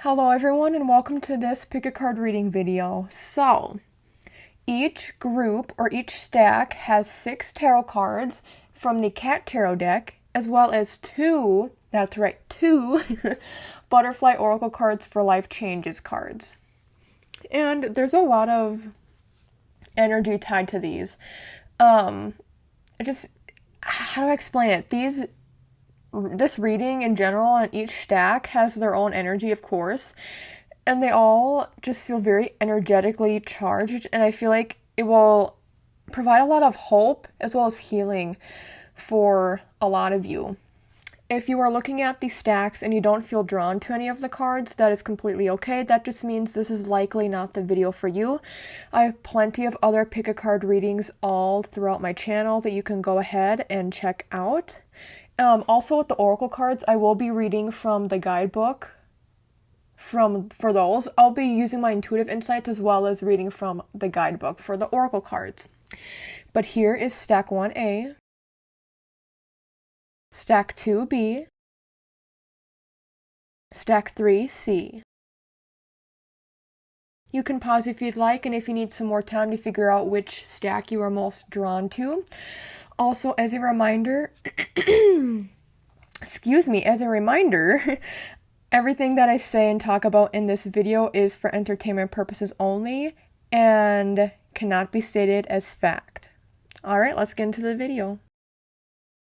Hello everyone and welcome to this pick a card reading video. So, each group or each stack has 6 tarot cards from the Kott tarot deck, as well as 2, that's right, 2 butterfly oracle cards for life changes cards. And there's a lot of energy tied to these. How do I explain it? This reading in general and each stack has their own energy, of course, and they all just feel very energetically charged, and I feel like it will provide a lot of hope as well as healing for a lot of you. If you are looking at these stacks and you don't feel drawn to any of the cards, that is completely okay. That just means this is likely not the video for you. I have plenty of other pick a card readings all throughout my channel that you can go ahead and check out. Also with the oracle cards, I will be reading from the guidebook. For those, I'll be using my intuitive insights as well as reading from the guidebook for the oracle cards. But here is stack 1A, stack 2B, stack 3C. You can pause if you'd like and if you need some more time to figure out which stack you are most drawn to. Also, as a reminder, everything that I say and talk about in this video is for entertainment purposes only and cannot be stated as fact. Alright, let's get into the video.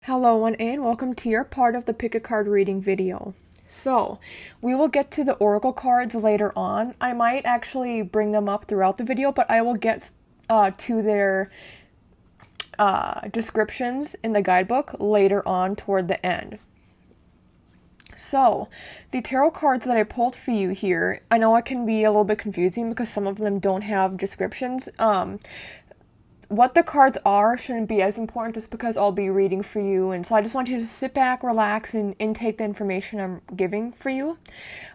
Hello 1A and welcome to your part of the pick a card reading video. So, we will get to the oracle cards later on. I might actually bring them up throughout the video, but I will get to their descriptions in the guidebook later on toward the end. So, the tarot cards that I pulled for you here, I know it can be a little bit confusing because some of them don't have descriptions. What the cards are shouldn't be as important just because I'll be reading for you, and so I just want you to sit back, relax, and intake the information I'm giving for you.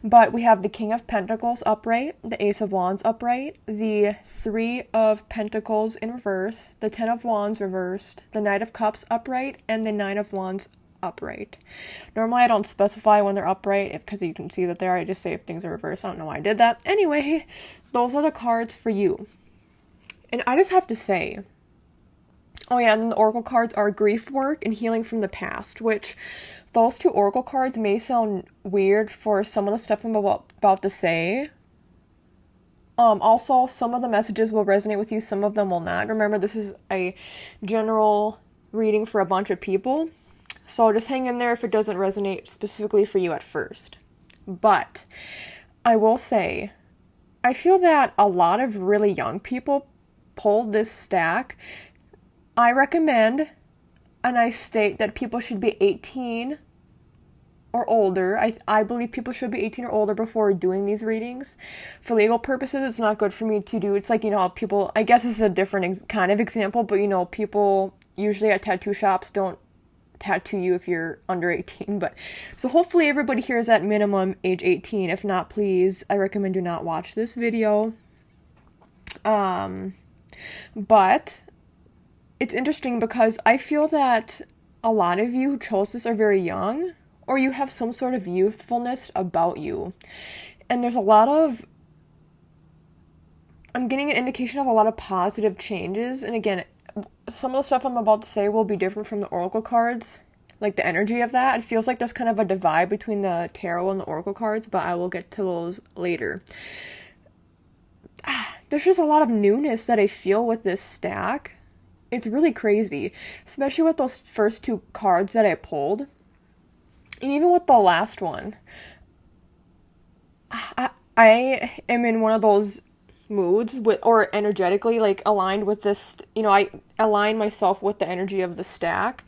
But we have the King of Pentacles upright, the Ace of Wands upright, the 3 of Pentacles in reverse, the 10 of Wands reversed, the Knight of Cups upright, and the 9 of Wands upright. Normally I don't specify when they're upright because you can see that they are. I just say if things are reversed. I don't know why I did that. Anyway, those are the cards for you. And I just have to say, oh yeah, and then the oracle cards are grief work and healing from the past, which those 2 oracle cards may sound weird for some of the stuff I'm about to say. Also, some of the messages will resonate with you, some of them will not. Remember, this is a general reading for a bunch of people, so just hang in there if it doesn't resonate specifically for you at first. But I will say, I feel that a lot of really young people pulled this stack. I recommend, and I state that people should be 18 or older. I believe people should be 18 or older before doing these readings. For legal purposes, it's not good for me to do. It's like, people, I guess this is a different kind of example, but people usually at tattoo shops don't tattoo you if you're under 18, but so hopefully everybody here is at minimum age 18. If not, please, I recommend do not watch this video. But it's interesting because I feel that a lot of you who chose this are very young, or you have some sort of youthfulness about you. And there's I'm getting an indication of a lot of positive changes. And again, some of the stuff I'm about to say will be different from the oracle cards, like the energy of that. It feels like there's kind of a divide between the tarot and the oracle cards, but I will get to those later. There's just a lot of newness that I feel with this stack. It's really crazy, especially with those first 2 cards that I pulled. And even with the last one. I am in one of those moods or energetically aligned with this, I align myself with the energy of the stack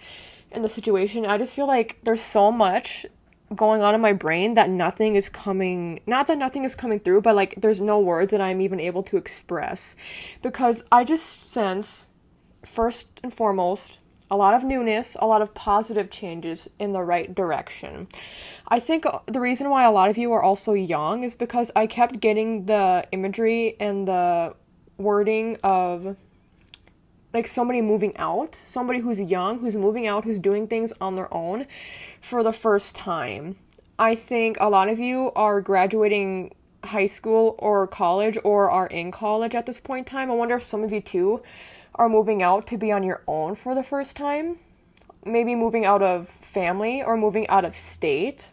and the situation. I just feel like there's so much going on in my brain that not that nothing is coming through, but there's no words that I'm even able to express, because I just sense, first and foremost, a lot of newness, a lot of positive changes in the right direction. I think the reason why a lot of you are also young is because I kept getting the imagery and the wording of somebody moving out, somebody who's young, who's moving out, who's doing things on their own for the first time. I think a lot of you are graduating high school or college or are in college at this point in time. I wonder if some of you too are moving out to be on your own for the first time. Maybe moving out of family or moving out of state.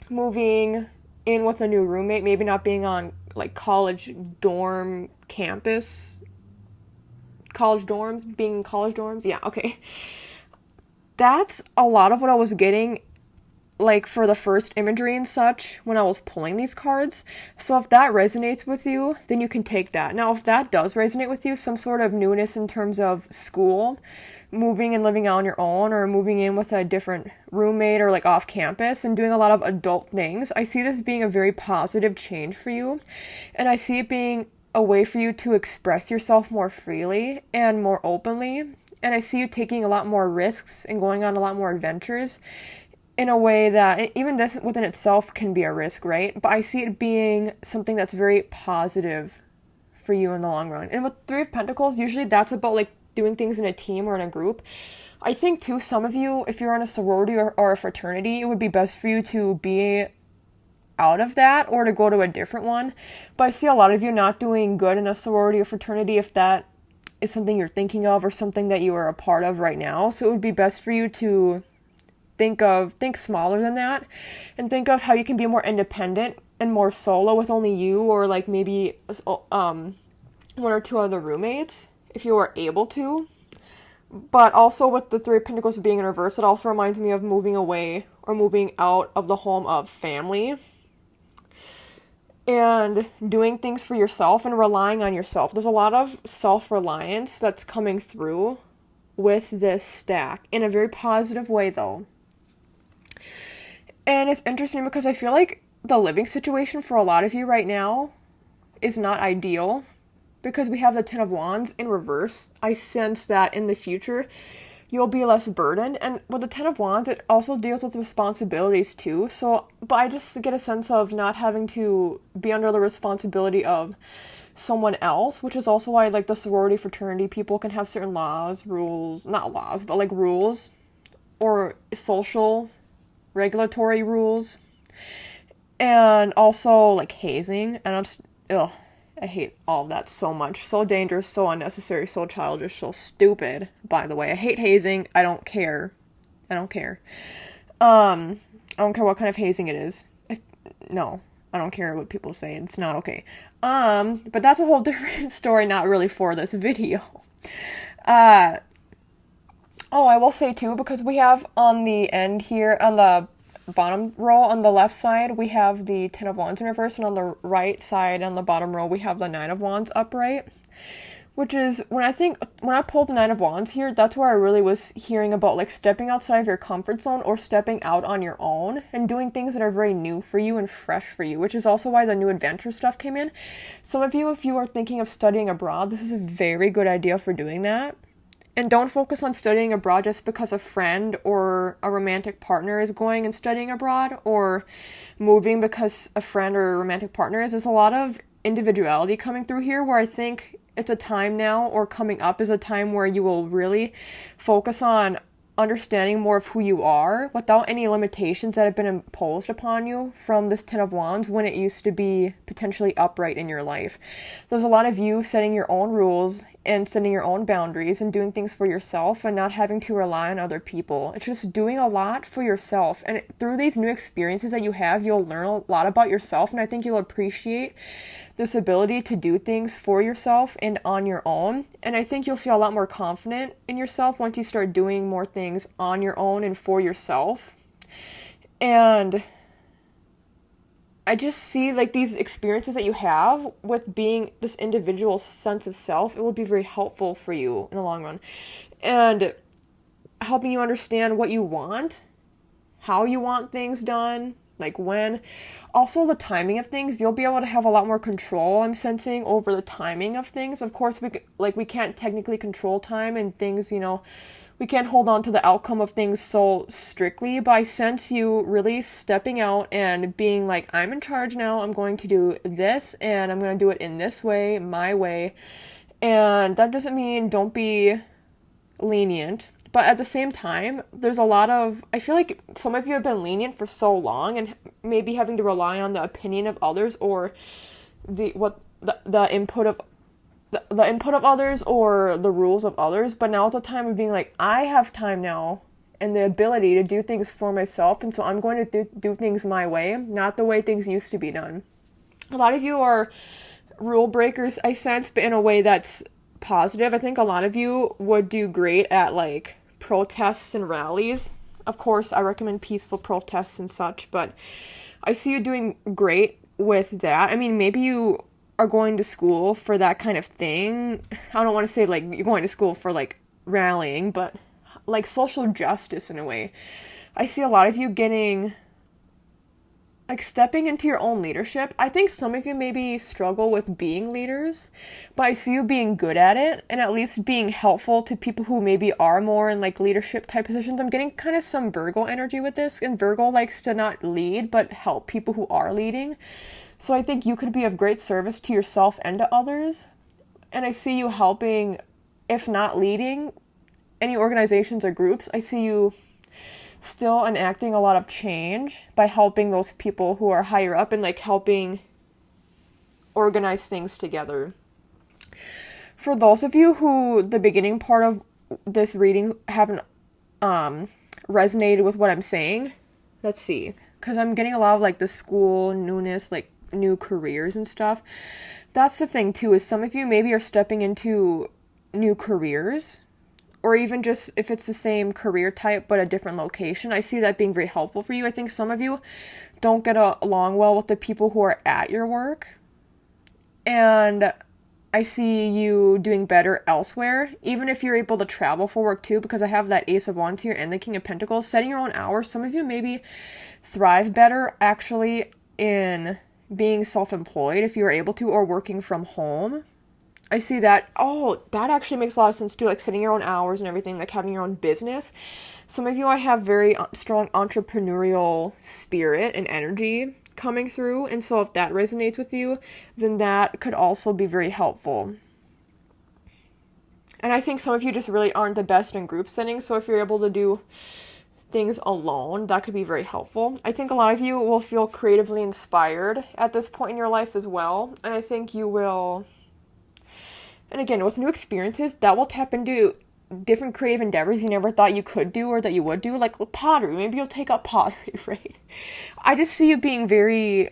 Moving in with a new roommate, maybe not being on like college dorm campus. College dorms, being in college dorms. Yeah, okay. That's a lot of what I was getting like for the first imagery and such when I was pulling these cards. So if that resonates with you, then you can take that. Now, if that does resonate with you, some sort of newness in terms of school, moving and living on your own, or moving in with a different roommate or like off campus and doing a lot of adult things, I see this being a very positive change for you. And I see it being a way for you to express yourself more freely and more openly. And I see you taking a lot more risks and going on a lot more adventures in a way that, even this within itself can be a risk, right? But I see it being something that's very positive for you in the long run. And with Three of Pentacles, usually that's about like doing things in a team or in a group. I think too, some of you, if you're in a sorority or a fraternity, it would be best for you to be out of that or to go to a different one. But I see a lot of you not doing good in a sorority or fraternity if that is something you're thinking of or something that you are a part of right now. So it would be best for you to think smaller than that and think of how you can be more independent and more solo with only you or like maybe one or two other roommates if you are able to. But also with the Three of Pentacles being in reverse, it also reminds me of moving away or moving out of the home of family and doing things for yourself and relying on yourself. There's a lot of self-reliance that's coming through with this stack in a very positive way though. And it's interesting because I feel like the living situation for a lot of you right now is not ideal because we have the Ten of Wands in reverse. I sense that in the future you'll be less burdened. And with the Ten of Wands, it also deals with responsibilities too. So, but I just get a sense of not having to be under the responsibility of someone else, which is also why like the sorority fraternity people can have certain rules, not laws, but like rules or social regulatory rules, and also like hazing, and I hate all of that so much. So dangerous, so unnecessary, so childish, so stupid. By the way, I hate hazing. I don't care. I don't care what kind of hazing it is. No, I don't care what people say. It's not okay. But that's a whole different story, not really for this video. Oh, I will say too, because we have on the end here, on the bottom row on the left side, we have the Ten of Wands in reverse, and on the right side, on the bottom row, we have the Nine of Wands upright. Which is, when I pulled the Nine of Wands here, that's where I really was hearing about, like, stepping outside of your comfort zone or stepping out on your own and doing things that are very new for you and fresh for you, which is also why the new adventure stuff came in. Some of you, if you are thinking of studying abroad, this is a very good idea for doing that. And don't focus on studying abroad just because a friend or a romantic partner is going and studying abroad, or moving because a friend or a romantic partner is. There's a lot of individuality coming through here where I think it's a time now, or coming up is a time where you will really focus on understanding more of who you are without any limitations that have been imposed upon you from this Ten of Wands when it used to be potentially upright in your life. There's a lot of you setting your own rules and setting your own boundaries and doing things for yourself and not having to rely on other people. It's just doing a lot for yourself. And through these new experiences that you have, you'll learn a lot about yourself, and I think you'll appreciate this ability to do things for yourself and on your own. And I think you'll feel a lot more confident in yourself once you start doing more things on your own and for yourself. And I just see like these experiences that you have with being this individual sense of self, it will be very helpful for you in the long run. And helping you understand what you want, how you want things done, like when. Also the timing of things, you'll be able to have a lot more control, I'm sensing, over the timing of things. Of course, we can't technically control time and things, we can't hold on to the outcome of things so strictly, but I sense you really stepping out and being like, I'm in charge now, I'm going to do this, and I'm going to do it in this way, my way. And that doesn't mean don't be lenient, But at the same time, there's a lot of, I feel like some of you have been lenient for so long and maybe having to rely on the opinion of others or the input of the input of others or the rules of others. But now is the time of being like, I have time now and the ability to do things for myself, and so I'm going to do things my way, not the way things used to be done. A lot of you are rule breakers, I sense, but in a way that's positive. I think a lot of you would do great at like protests and rallies. Of course, I recommend peaceful protests and such, but I see you doing great with that. I mean, maybe you are going to school for that kind of thing. I don't want to say like you're going to school for like rallying, but like social justice in a way. I see a lot of you getting like stepping into your own leadership. I think some of you maybe struggle with being leaders, but I see you being good at it and at least being helpful to people who maybe are more in like leadership type positions. I'm getting kind of some Virgo energy with this, and Virgo likes to not lead but help people who are leading. So I think you could be of great service to yourself and to others. And I see you helping, if not leading, any organizations or groups. I see you still enacting a lot of change by helping those people who are higher up and like helping organize things together. For those of you who the beginning part of this reading haven't resonated with what I'm saying, let's see, because I'm getting a lot of like the school newness, like new careers and stuff. That's the thing too, is some of you maybe are stepping into new careers, or even just if it's the same career type but a different location. I see that being very helpful for you. I think some of you don't get along well with the people who are at your work, and I see you doing better elsewhere, even if you're able to travel for work too, because I have that Ace of Wands here and the King of Pentacles. Setting your own hours, some of you maybe thrive better actually in being self-employed if you are able to, or working from home. I see that. Oh, that actually makes a lot of sense too, like setting your own hours and everything, like having your own business. Some of you, I have very strong entrepreneurial spirit and energy coming through, and so if that resonates with you, then that could also be very helpful. And I think some of you just really aren't the best in group settings, so if you're able to do things alone, that could be very helpful. I think a lot of you will feel creatively inspired at this point in your life as well, and I think you will. And again, with new experiences, that will tap into different creative endeavors you never thought you could do or that you would do, like pottery. Maybe you'll take up pottery, right? I just see you being very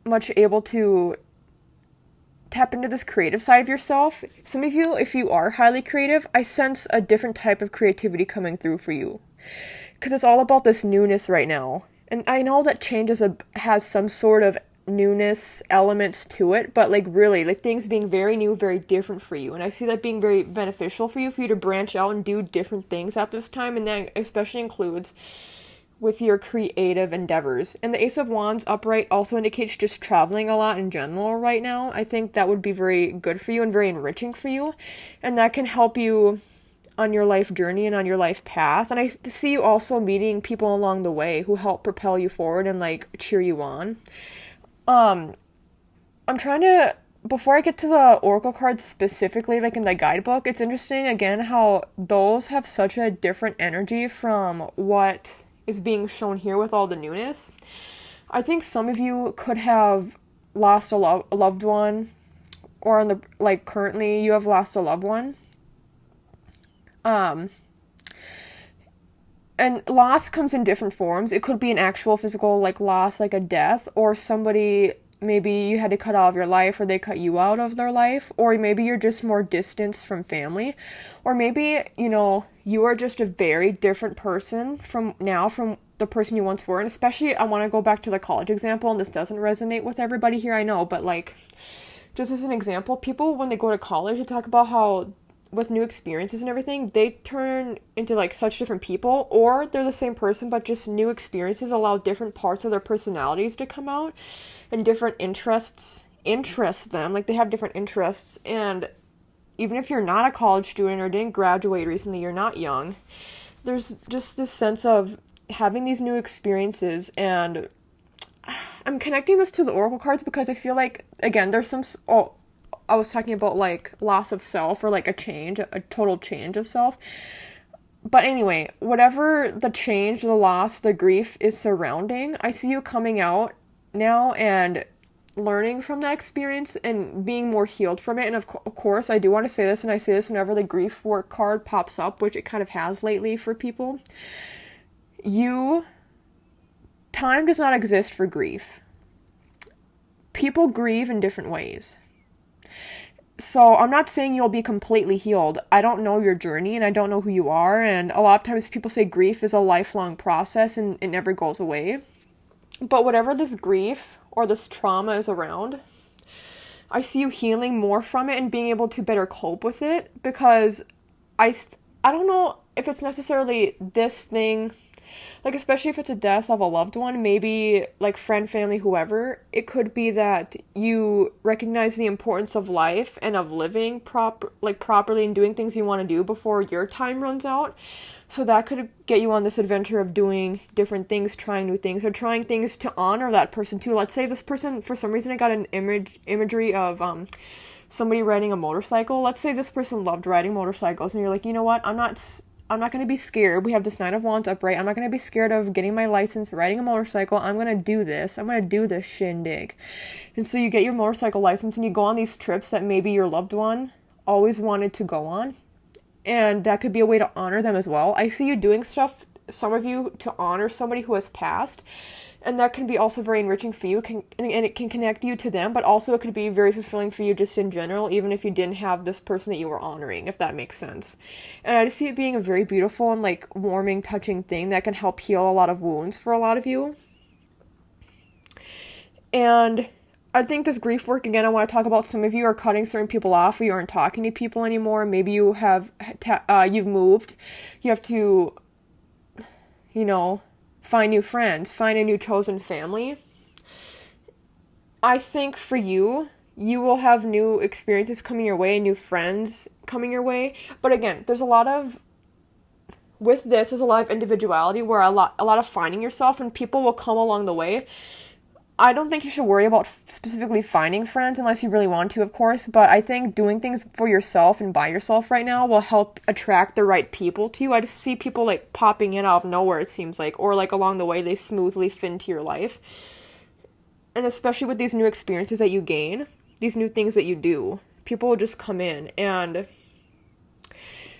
much able to tap into this creative side of yourself. Some of you, if you are highly creative, I sense a different type of creativity coming through for you, because it's all about this newness right now. And I know that change has some sort of newness elements to it, but like really, like things being very new, very different for you. And I see that being very beneficial for you to branch out and do different things at this time, and that especially includes with your creative endeavors. And the Ace of Wands upright also indicates just traveling a lot in general right now. I think that would be very good for you and very enriching for you, and that can help you on your life journey and on your life path. And I see you also meeting people along the way who help propel you forward and like cheer you on. I'm trying to, before I get to the oracle cards specifically, like in the guidebook, it's interesting again how those have such a different energy from what is being shown here with all the newness. I think some of you could have lost a loved one, or on the, like currently you have lost a loved one. And loss comes in different forms. It could be an actual physical, like, loss, like a death, or somebody, maybe you had to cut out of your life, or they cut you out of their life, or maybe you're just more distanced from family, or maybe, you know, you are just a very different person from the person you once were. And especially, I want to go back to the college example, and this doesn't resonate with everybody here, I know, but, like, just as an example, people, when they go to college, they talk about how with new experiences and everything, they turn into like such different people, or they're the same person, but just new experiences allow different parts of their personalities to come out, and different interests interest them. Like they have different interests, and even if you're not a college student or didn't graduate recently, you're not young, there's just this sense of having these new experiences. And I'm connecting this to the oracle cards because I feel like, again, there's some, I was talking about like loss of self, or like a change, a total change of self. But anyway, whatever the change, the loss, the grief is surrounding, I see you coming out now and learning from that experience and being more healed from it. And of course, I do want to say this, and I say this whenever the grief work card pops up, which it kind of has lately for people. Time does not exist for grief. People grieve in different ways. So I'm not saying you'll be completely healed. I don't know your journey and I don't know who you are. And a lot of times people say grief is a lifelong process and it never goes away. But whatever this grief or this trauma is around, I see you healing more from it and being able to better cope with it, because I don't know if it's necessarily this thing, like especially if it's a death of a loved one, maybe like friend, family, whoever, it could be that you recognize the importance of life and of living properly and doing things you want to do before your time runs out. So that could get you on this adventure of doing different things, trying new things, or trying things to honor that person too. Let's say this person, for some reason I got an imagery of somebody riding a motorcycle. Let's say this person loved riding motorcycles and you're like, you know what, I'm not going to be scared. We have this Nine of Wands upright. I'm not going to be scared of getting my license, riding a motorcycle. I'm going to do this. I'm going to do this shindig. And so you get your motorcycle license and you go on these trips that maybe your loved one always wanted to go on. And that could be a way to honor them as well. I see you doing stuff, some of you, to honor somebody who has passed. And that can be also very enriching for you, and it can connect you to them, but also it could be very fulfilling for you just in general, even if you didn't have this person that you were honoring, if that makes sense. And I just see it being a very beautiful and like warming, touching thing that can help heal a lot of wounds for a lot of you. And I think this grief work, again, I want to talk about some of you are cutting certain people off, or you aren't talking to people anymore. Maybe you have, you've moved. You have to, find new friends, find a new chosen family. I think for you, you will have new experiences coming your way, new friends coming your way. But again, there's a lot of individuality where a lot of finding yourself, and people will come along the way. I don't think you should worry about specifically finding friends unless you really want to, of course, but I think doing things for yourself and by yourself right now will help attract the right people to you. I just see people like popping in out of nowhere, it seems like, or like along the way they smoothly fit into your life. And especially with these new experiences that you gain, these new things that you do, people will just come in. And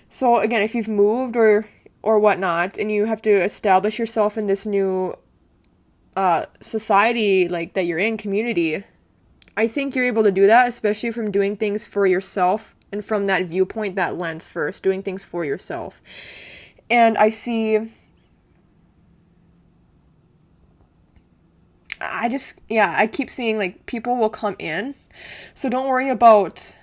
so again, if you've moved or whatnot, and you have to establish yourself in this new society, like that you're in, community, I think you're able to do that, especially from doing things for yourself and from that viewpoint, that lens first, doing things for yourself. And I keep seeing like people will come in, so don't worry about.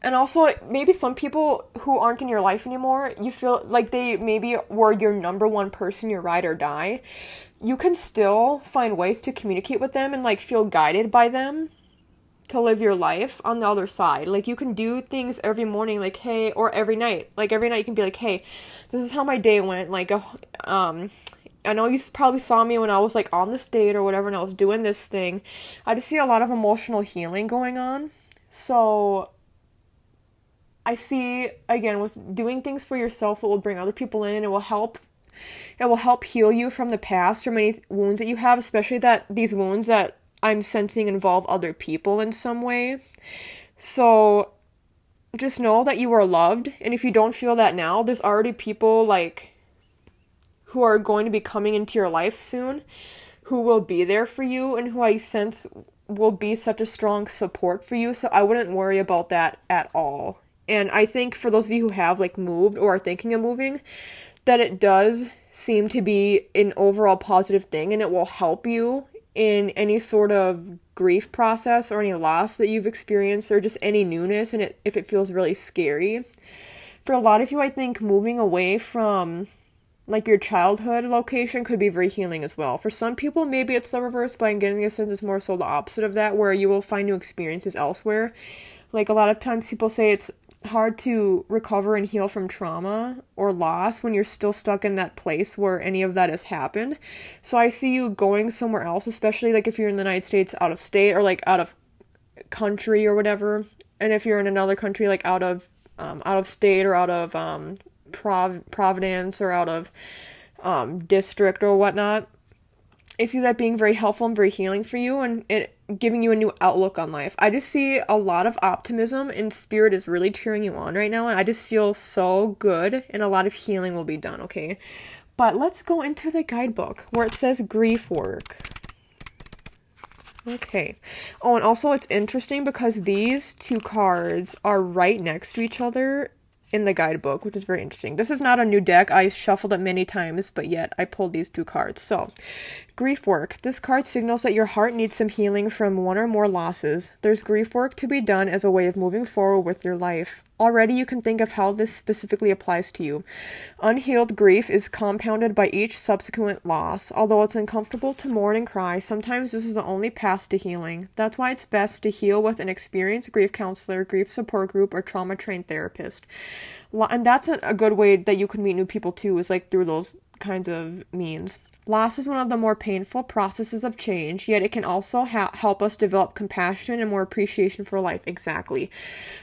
And also, maybe some people who aren't in your life anymore, you feel like they maybe were your number one person, your ride or die. You can still find ways to communicate with them and like feel guided by them to live your life on the other side. Like you can do things every morning, like, hey, or every night. Like every night you can be like, hey, this is how my day went. Like, I know you probably saw me when I was like on this date or whatever and I was doing this thing. I just see a lot of emotional healing going on. So I see, again, with doing things for yourself, it will bring other people in. It will help heal you from the past, from any wounds that you have, especially that these wounds that I'm sensing involve other people in some way. So just know that you are loved. And if you don't feel that now, there's already people like who are going to be coming into your life soon, who will be there for you and who I sense will be such a strong support for you. So I wouldn't worry about that at all. And I think for those of you who have like moved or are thinking of moving, that it does seem to be an overall positive thing, and it will help you in any sort of grief process or any loss that you've experienced or just any newness, and if it feels really scary. For a lot of you, I think moving away from like your childhood location could be very healing as well. For some people, maybe it's the reverse, but I'm getting a sense it's more so the opposite of that, where you will find new experiences elsewhere. Like a lot of times people say it's hard to recover and heal from trauma or loss when you're still stuck in that place where any of that has happened. So I see you going somewhere else, especially like if you're in the United States, out of state, or like out of country or whatever. And if you're in another country, like out of state or out of Providence or out of district or whatnot. I see that being very helpful and very healing for you, and it giving you a new outlook on life. I just see a lot of optimism, and spirit is really cheering you on right now, and I just feel so good, and a lot of healing will be done, okay? But let's go into the guidebook where it says grief work. Okay. Oh, and also it's interesting because these two cards are right next to each other in the guidebook, which is very interesting. This is not a new deck. I shuffled it many times, but yet I pulled these two cards. So, grief work. This card signals that your heart needs some healing from one or more losses. There's grief work to be done as a way of moving forward with your life. Already you can think of how this specifically applies to you. Unhealed grief is compounded by each subsequent loss. Although it's uncomfortable to mourn and cry, sometimes this is the only path to healing. That's why it's best to heal with an experienced grief counselor, grief support group, or trauma-trained therapist. And that's a good way that you can meet new people too, is like through those kinds of means. Loss is one of the more painful processes of change, yet it can also help us develop compassion and more appreciation for life. Exactly.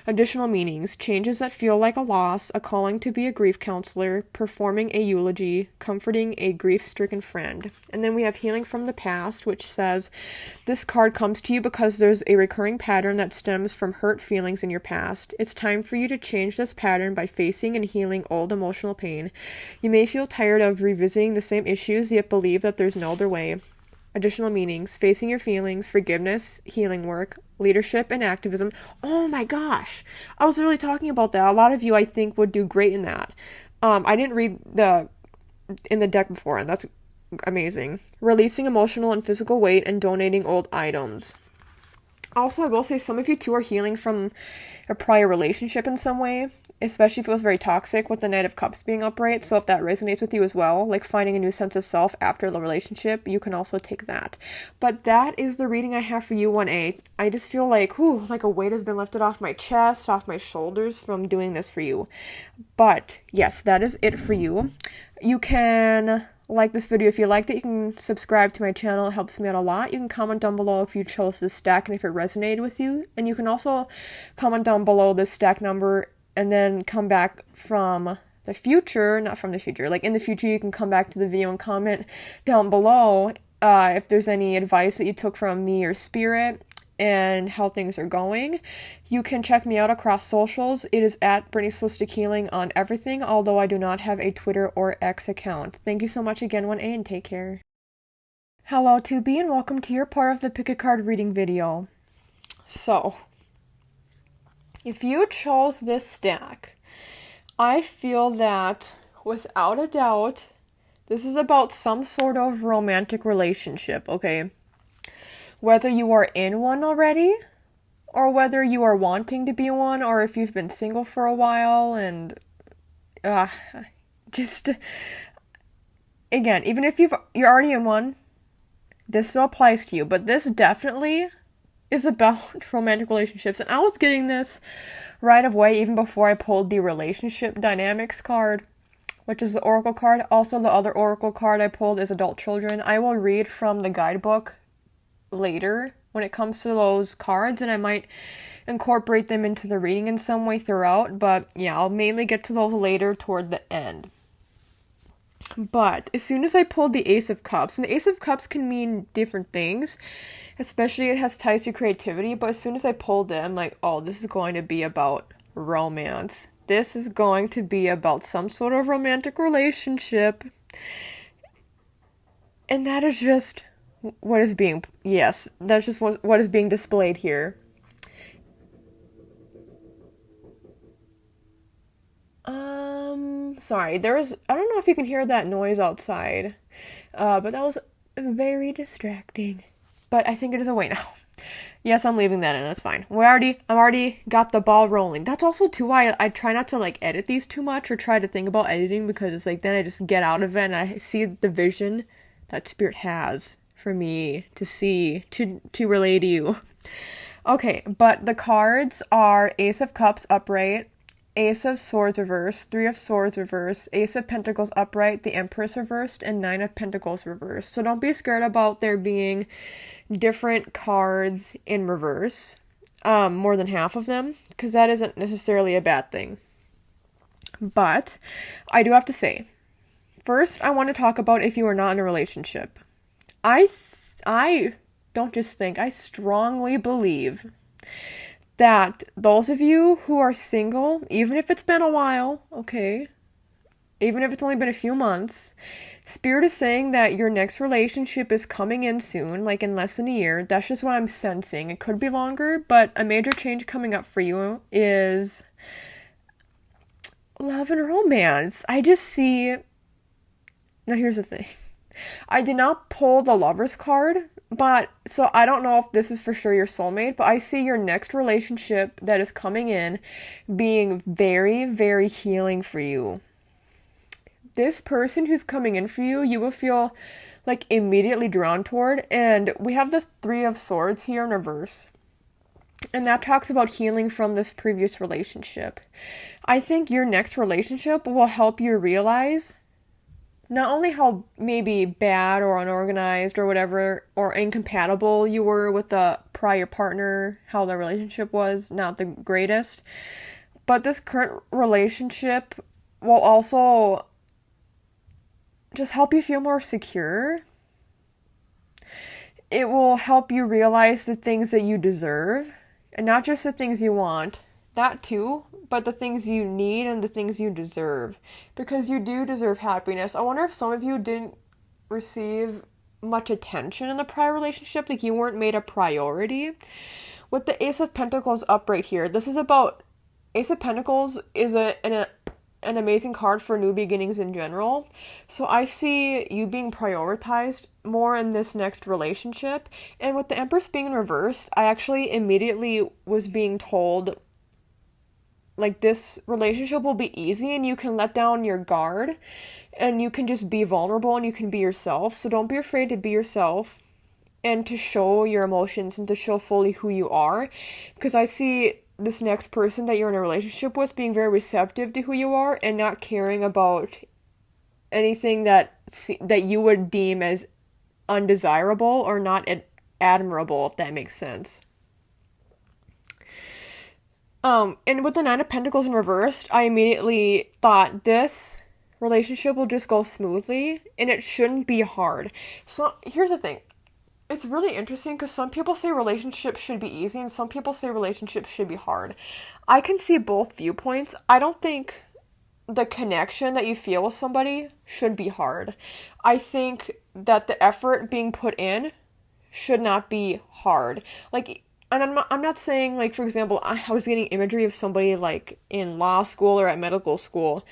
Additional meanings: changes that feel like a loss, a calling to be a grief counselor, performing a eulogy, comforting a grief-stricken friend. And then we have healing from the past, which says, this card comes to you because there's a recurring pattern that stems from hurt feelings in your past. It's time for you to change this pattern by facing and healing old emotional pain. You may feel tired of revisiting the same issues, yet believe that there's no other way. Additional meanings: facing your feelings, forgiveness, healing work, leadership, and activism. Oh my gosh, I was really talking about that. A lot of you, I think, would do great in that. I didn't read in the deck before, and that's amazing. Releasing emotional and physical weight and donating old items. Also, I will say some of you too are healing from a prior relationship in some way, especially if it was very toxic with the Knight of Cups being upright. So if that resonates with you as well, like finding a new sense of self after the relationship, you can also take that. But that is the reading I have for you, 1A. I just feel like, like a weight has been lifted off my chest, off my shoulders from doing this for you. But yes, that is it for you. You can like this video if you liked it. You can subscribe to my channel. It helps me out a lot. You can comment down below if you chose this stack and if it resonated with you. And you can also comment down below this stack number and then come back from the future, not from the future, like in the future you can come back to the video and comment down below if there's any advice that you took from me or spirit and how things are going. You can check me out across socials. It is at Brittney's Holistic Healing on everything, although I do not have a Twitter or X account. Thank you so much again, 1A, and take care. Hello, 2B, and welcome to your part of the Pick a Card reading video. So, if you chose this stack, I feel that, without a doubt, this is about some sort of romantic relationship, okay? Whether you are in one already, or whether you are wanting to be one, or if you've been single for a while, and again, even if you're already in one, this still applies to you. But this definitely is about romantic relationships, and I was getting this right away even before I pulled the relationship dynamics card, which is the oracle card. Also, the other oracle card I pulled is adult children. I will read from the guidebook later when it comes to those cards, and I might incorporate them into the reading in some way throughout, but yeah, I'll mainly get to those later toward the end. But as soon as I pulled the Ace of Cups, and the Ace of Cups can mean different things, especially it has ties to creativity, but as soon as I pulled it, I'm like, oh, this is going to be about romance. This is going to be about some sort of romantic relationship. And that is just what is being, that's just what is being displayed here. Sorry, I don't know if you can hear that noise outside, but that was very distracting. But I think it is away now. Yes, I'm leaving that in, that's fine. I'm already got the ball rolling. That's also too why I try not to edit these too much or try to think about editing, because it's then I just get out of it and I see the vision that spirit has for me to see, to relay to you. Okay, but the cards are Ace of Cups upright, Ace of Swords reversed, Three of Swords reversed, Ace of Pentacles upright, the Empress reversed, and Nine of Pentacles reversed. So don't be scared about there being different cards in reverse, more than half of them, because that isn't necessarily a bad thing. But I do have to say, first, I want to talk about if you are not in a relationship. I don't just think, I strongly believe that those of you who are single, even if it's been a while, okay, even if it's only been a few months, Spirit is saying that your next relationship is coming in soon, like in less than a year. That's just what I'm sensing. It could be longer, but a major change coming up for you is love and romance. I just see... Now here's the thing. I did not pull the Lover's card, but so I don't know if this is for sure your soulmate, but I see your next relationship that is coming in being very, very healing for you. This person who's coming in for you, you will feel like immediately drawn toward. And we have this Three of Swords here in reverse. And that talks about healing from this previous relationship. I think your next relationship will help you realize not only how maybe bad or unorganized or whatever or incompatible you were with the prior partner, how the relationship was not the greatest, but this current relationship will also just help you feel more secure. It will help you realize the things that you deserve, and not just the things you want, that too, but the things you need and the things you deserve, because you do deserve happiness. I wonder if some of you didn't receive much attention in the prior relationship, like you weren't made a priority. With the Ace of Pentacles up right here, this is about... Ace of Pentacles is an amazing card for new beginnings in general. So I see you being prioritized more in this next relationship. And with the Empress being reversed, I actually immediately was being told, like, this relationship will be easy and you can let down your guard and you can just be vulnerable and you can be yourself. So don't be afraid to be yourself and to show your emotions and to show fully who you are. Because I see this next person that you're in a relationship with being very receptive to who you are and not caring about anything that you would deem as undesirable or not admirable, if that makes sense. And with the Nine of Pentacles in reversed, I immediately thought this relationship will just go smoothly and it shouldn't be hard. So here's the thing. It's really interesting because some people say relationships should be easy and some people say relationships should be hard. I can see both viewpoints. I don't think the connection that you feel with somebody should be hard. I think that the effort being put in should not be hard. Like, and I'm not saying, like, for example, I was getting imagery of somebody, like, in law school or at medical school,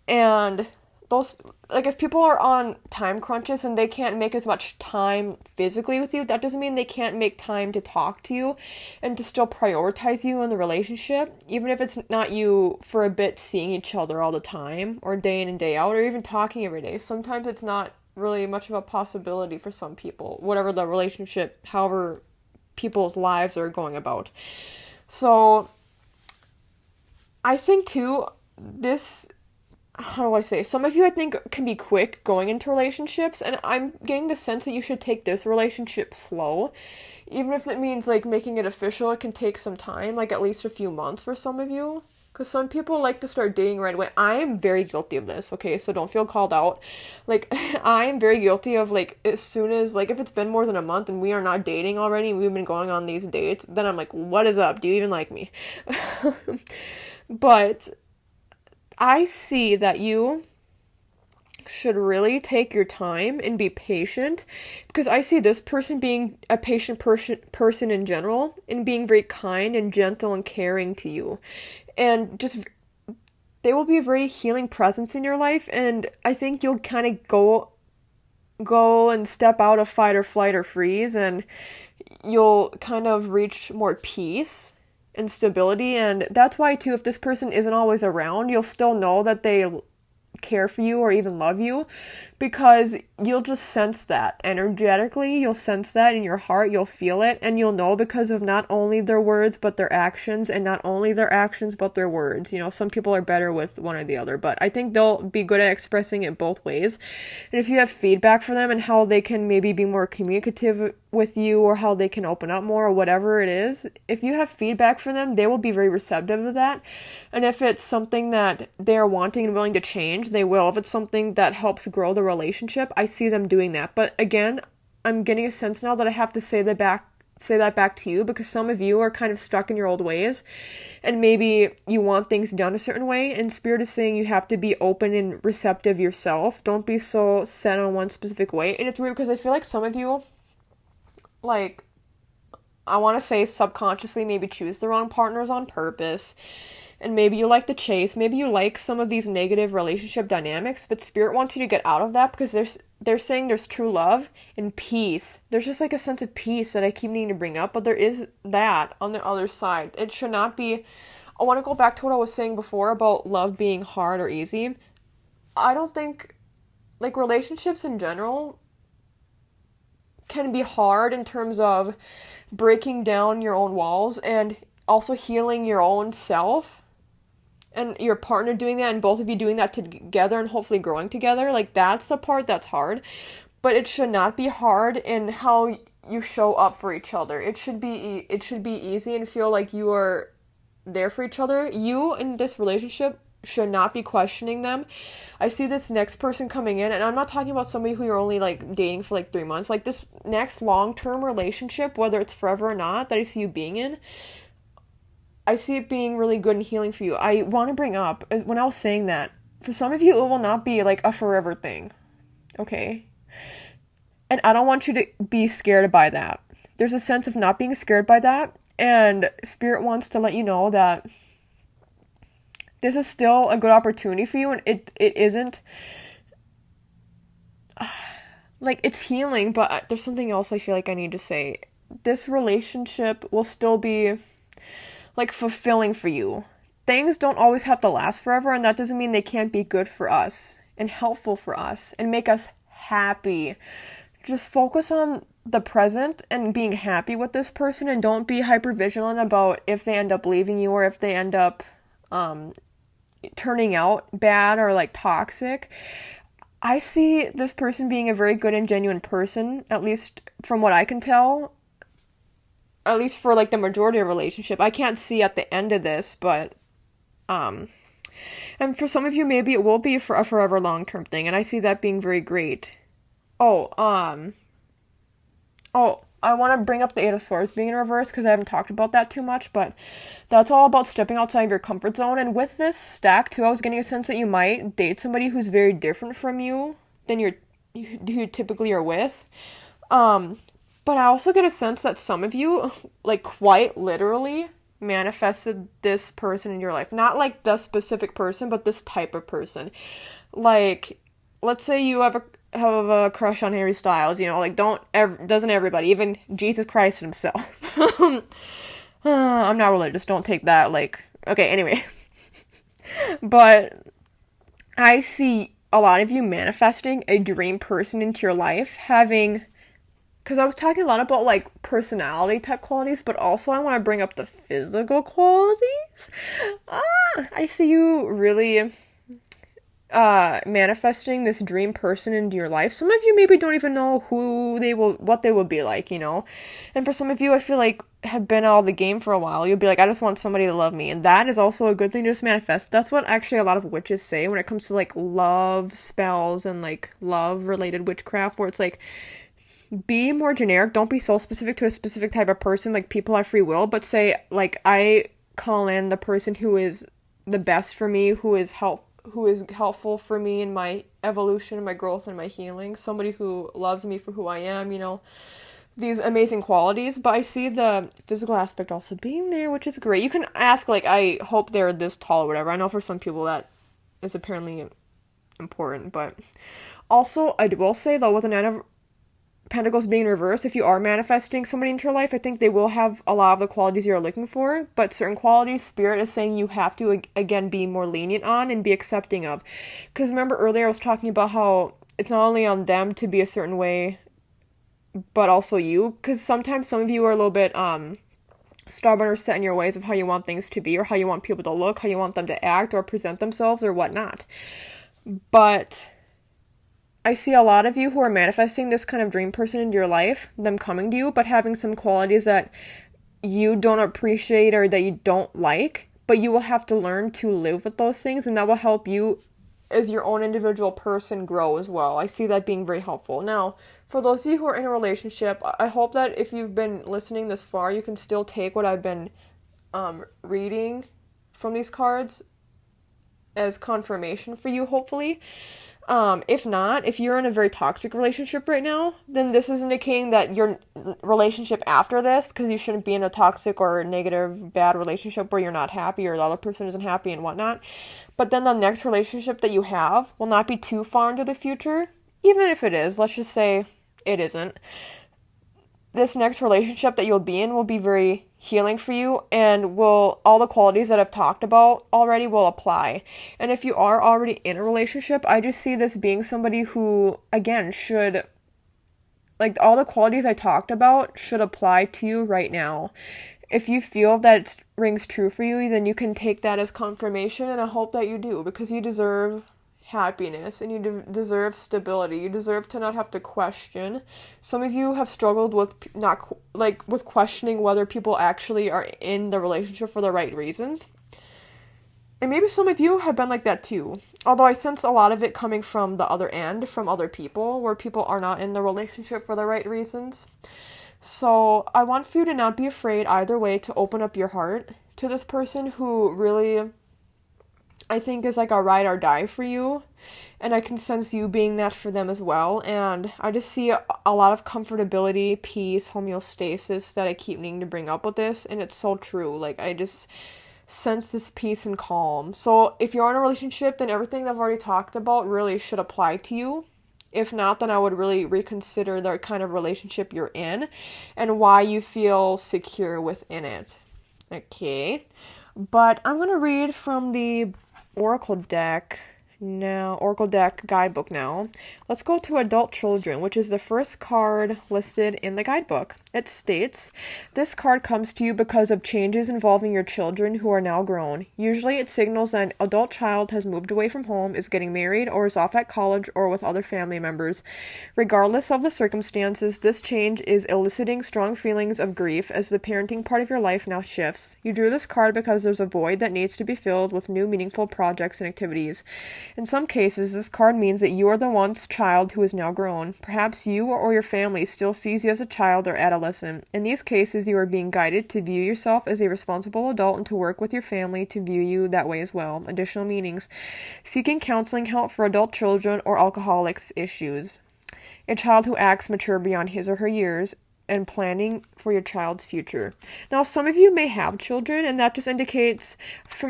and those, like, if people are on time crunches and they can't make as much time physically with you, that doesn't mean they can't make time to talk to you and to still prioritize you in the relationship, even if it's not you for a bit seeing each other all the time, or day in and day out, or even talking every day. Sometimes it's not really much of a possibility for some people, whatever the relationship, however people's lives are going about. So I think too, this, how do I say, some of you I think can be quick going into relationships, and I'm getting the sense that you should take this relationship slow. Even if it means, like, making it official, it can take some time, like at least a few months for some of you. Because some people like to start dating right away. I am very guilty of this, okay? So don't feel called out. Like, I am very guilty of, like, as soon as, like, if it's been more than a month and we are not dating already, and we've been going on these dates, then I'm like, what is up? Do you even like me? But I see that you should really take your time and be patient, because I see this person being a patient person in general and being very kind and gentle and caring to you. And just, they will be a very healing presence in your life, and I think you'll kind of go and step out of fight or flight or freeze, and you'll kind of reach more peace and stability. And that's why too, if this person isn't always around, you'll still know that they care for you or even love you, because you'll just sense that energetically. You'll sense that in your heart. You'll feel it, and you'll know because of not only their words but their actions, and not only their actions but their words. Some people are better with one or the other, but I think they'll be good at expressing it both ways. And if you have feedback for them and how they can maybe be more communicative with you, or how they can open up more, or whatever it is, if you have feedback for them, they will be very receptive to that. And if it's something that they're wanting and willing to change, they will. If it's something that helps grow the relationship, I see them doing that. But again, I'm getting a sense now that I have to say that back to you, because some of you are kind of stuck in your old ways, and maybe you want things done a certain way, and Spirit is saying you have to be open and receptive yourself. Don't be so set on one specific way. And it's weird because I feel like some of you, like, I want to say subconsciously maybe choose the wrong partners on purpose, and maybe you like the chase, maybe you like some of these negative relationship dynamics, but Spirit wants you to get out of that, because they're saying there's true love and peace. There's just like a sense of peace that I keep needing to bring up, but there is that on the other side. It should not be, I want to go back to what I was saying before about love being hard or easy. I don't think, like, relationships in general can be hard in terms of breaking down your own walls and also healing your own self, and your partner doing that, and both of you doing that together and hopefully growing together. Like, that's the part that's hard, but it should not be hard in how you show up for each other. It should be easy and feel like you are there for each other. You in this relationship should not be questioning them. I see this next person coming in, and I'm not talking about somebody who you're only like dating for like 3 months. Like, this next long-term relationship, whether it's forever or not, that I see you being in, I see it being really good and healing for you. I want to bring up, when I was saying that, for some of you it will not be like a forever thing, okay? And I don't want you to be scared by that. There's a sense of not being scared by that, and Spirit wants to let you know that this is still a good opportunity for you, and it isn't, like, it's healing, but there's something else I feel like I need to say. This relationship will still be, like, fulfilling for you. Things don't always have to last forever, and that doesn't mean they can't be good for us, and helpful for us, and make us happy. Just focus on the present and being happy with this person, and don't be hyper vigilant about if they end up leaving you, or if they end up, turning out bad or like toxic. I see this person being a very good and genuine person, at least from what I can tell, at least for like the majority of relationship. I can't see at the end of this, but and for some of you maybe it will be for a forever long-term thing, and I see that being very great. I want to bring up the Eight of Swords being in reverse, because I haven't talked about that too much, but that's all about stepping outside of your comfort zone. And with this stack too, I was getting a sense that you might date somebody who's very different from you than you typically are with. But I also get a sense that some of you, like, quite literally manifested this person in your life. Not like the specific person, but this type of person. Like, let's say you have a crush on Harry Styles, like, doesn't everybody, even Jesus Christ himself. I'm not religious, don't take that, like, okay, anyway. But I see a lot of you manifesting a dream person into your life, because I was talking a lot about, like, personality type qualities, but also I want to bring up the physical qualities. I see you really manifesting this dream person into your life. Some of you maybe don't even know what they will be like, and for some of you, I feel like, have been out of the game for a while. You'll be like, I just want somebody to love me, and that is also a good thing to just manifest. That's what actually a lot of witches say when it comes to, like, love spells and, like, love related witchcraft, where it's like, be more generic. Don't be so specific to a specific type of person. Like, people have free will, but say, like, I call in the person who is the best for me, who is helpful for me in my evolution, my growth, and my healing. Somebody who loves me for who I am, these amazing qualities. But I see the physical aspect also being there, which is great. You can ask, like, I hope they're this tall or whatever. I know for some people that is apparently important, but also I will say, though, with the Nine of Pentacles being reversed, if you are manifesting somebody into your life, I think they will have a lot of the qualities you're looking for, but certain qualities, Spirit is saying you have to, again, be more lenient on and be accepting of. Because remember earlier I was talking about how it's not only on them to be a certain way, but also you, because sometimes some of you are a little bit stubborn or set in your ways of how you want things to be, or how you want people to look, how you want them to act or present themselves or whatnot. But I see a lot of you who are manifesting this kind of dream person into your life, them coming to you, but having some qualities that you don't appreciate or that you don't like, but you will have to learn to live with those things, and that will help you as your own individual person grow as well. I see that being very helpful. Now, for those of you who are in a relationship, I hope that if you've been listening this far, you can still take what I've been reading from these cards as confirmation for you, hopefully. If not, if you're in a very toxic relationship right now, then this is indicating that your relationship after this, because you shouldn't be in a toxic or negative, bad relationship where you're not happy or the other person isn't happy and whatnot. But then the next relationship that you have will not be too far into the future. Even if it is, let's just say it isn't. This next relationship that you'll be in will be very healing for you, and will all the qualities that I've talked about already will apply. And if you are already in a relationship, I just see this being somebody who, again, should, like, all the qualities I talked about should apply to you right now. If you feel that it rings true for you, then you can take that as confirmation, and I hope that you do, because you deserve happiness, and you deserve stability. You deserve to not have to question. Some of you have struggled with with questioning whether people actually are in the relationship for the right reasons. And maybe some of you have been like that too. Although I sense a lot of it coming from the other end, from other people, where people are not in the relationship for the right reasons. So I want for you to not be afraid either way to open up your heart to this person who really, I think, is like a ride or die for you, and I can sense you being that for them as well. And I just see a lot of comfortability, peace, homeostasis that I keep needing to bring up with this, and it's so true. Like, I just sense this peace and calm. So if you're in a relationship, then everything that I've already talked about really should apply to you. If not, then I would really reconsider the kind of relationship you're in and why you feel secure within it. Okay, but I'm going to read from the Oracle deck guidebook now. Let's go to Adult Children, which is the first card listed in the guidebook. It states, this card comes to you because of changes involving your children who are now grown. Usually it signals that an adult child has moved away from home, is getting married, or is off at college or with other family members. Regardless of the circumstances, this change is eliciting strong feelings of grief as the parenting part of your life now shifts. You drew this card because there's a void that needs to be filled with new meaningful projects and activities. In some cases, this card means that you are the once child who is now grown. Perhaps you or your family still sees you as a child or adolescent. In these cases, you are being guided to view yourself as a responsible adult and to work with your family to view you that way as well. Additional meanings: seeking counseling help for adult children or alcoholics issues. A child who acts mature beyond his or her years, and planning for your child's future. Now, some of you may have children, and that just indicates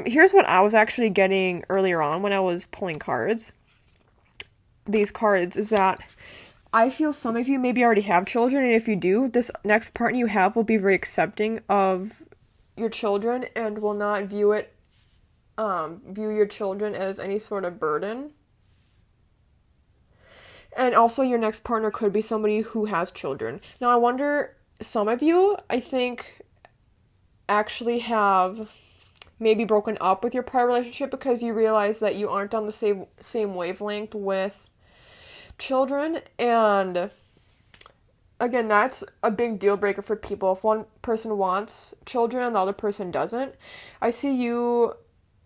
here's what I was actually getting earlier on when I was pulling these cards, is that I feel some of you maybe already have children, and if you do, this next partner you have will be very accepting of your children and will not view your children as any sort of burden. And also, your next partner could be somebody who has children. Now, I wonder, some of you, I think, actually have maybe broken up with your prior relationship because you realize that you aren't on the same wavelength with children. And again, that's a big deal breaker for people. If one person wants children and the other person doesn't, I see you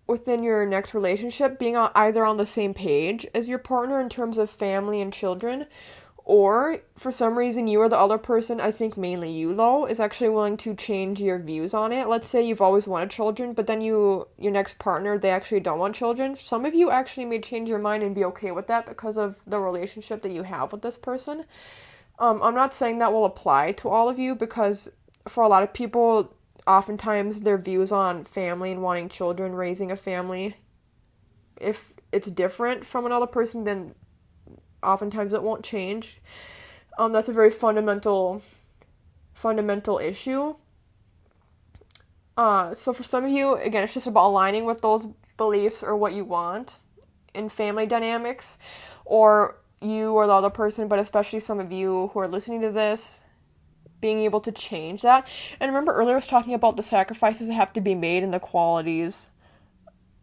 within your next relationship being either on the same page as your partner in terms of family and children, or for some reason you or the other person, I think mainly you though, is actually willing to change your views on it. Let's say you've always wanted children, but then your next partner, they actually don't want children. Some of you actually may change your mind and be okay with that because of the relationship that you have with this person. I'm not saying that will apply to all of you, because for a lot of people, oftentimes their views on family and wanting children, raising a family, if it's different from another person, then oftentimes it won't change. That's a very fundamental issue. So for some of you, again, it's just about aligning with those beliefs or what you want in family dynamics, or you or the other person, but especially some of you who are listening to this, being able to change that. And remember earlier I was talking about the sacrifices that have to be made and the qualities.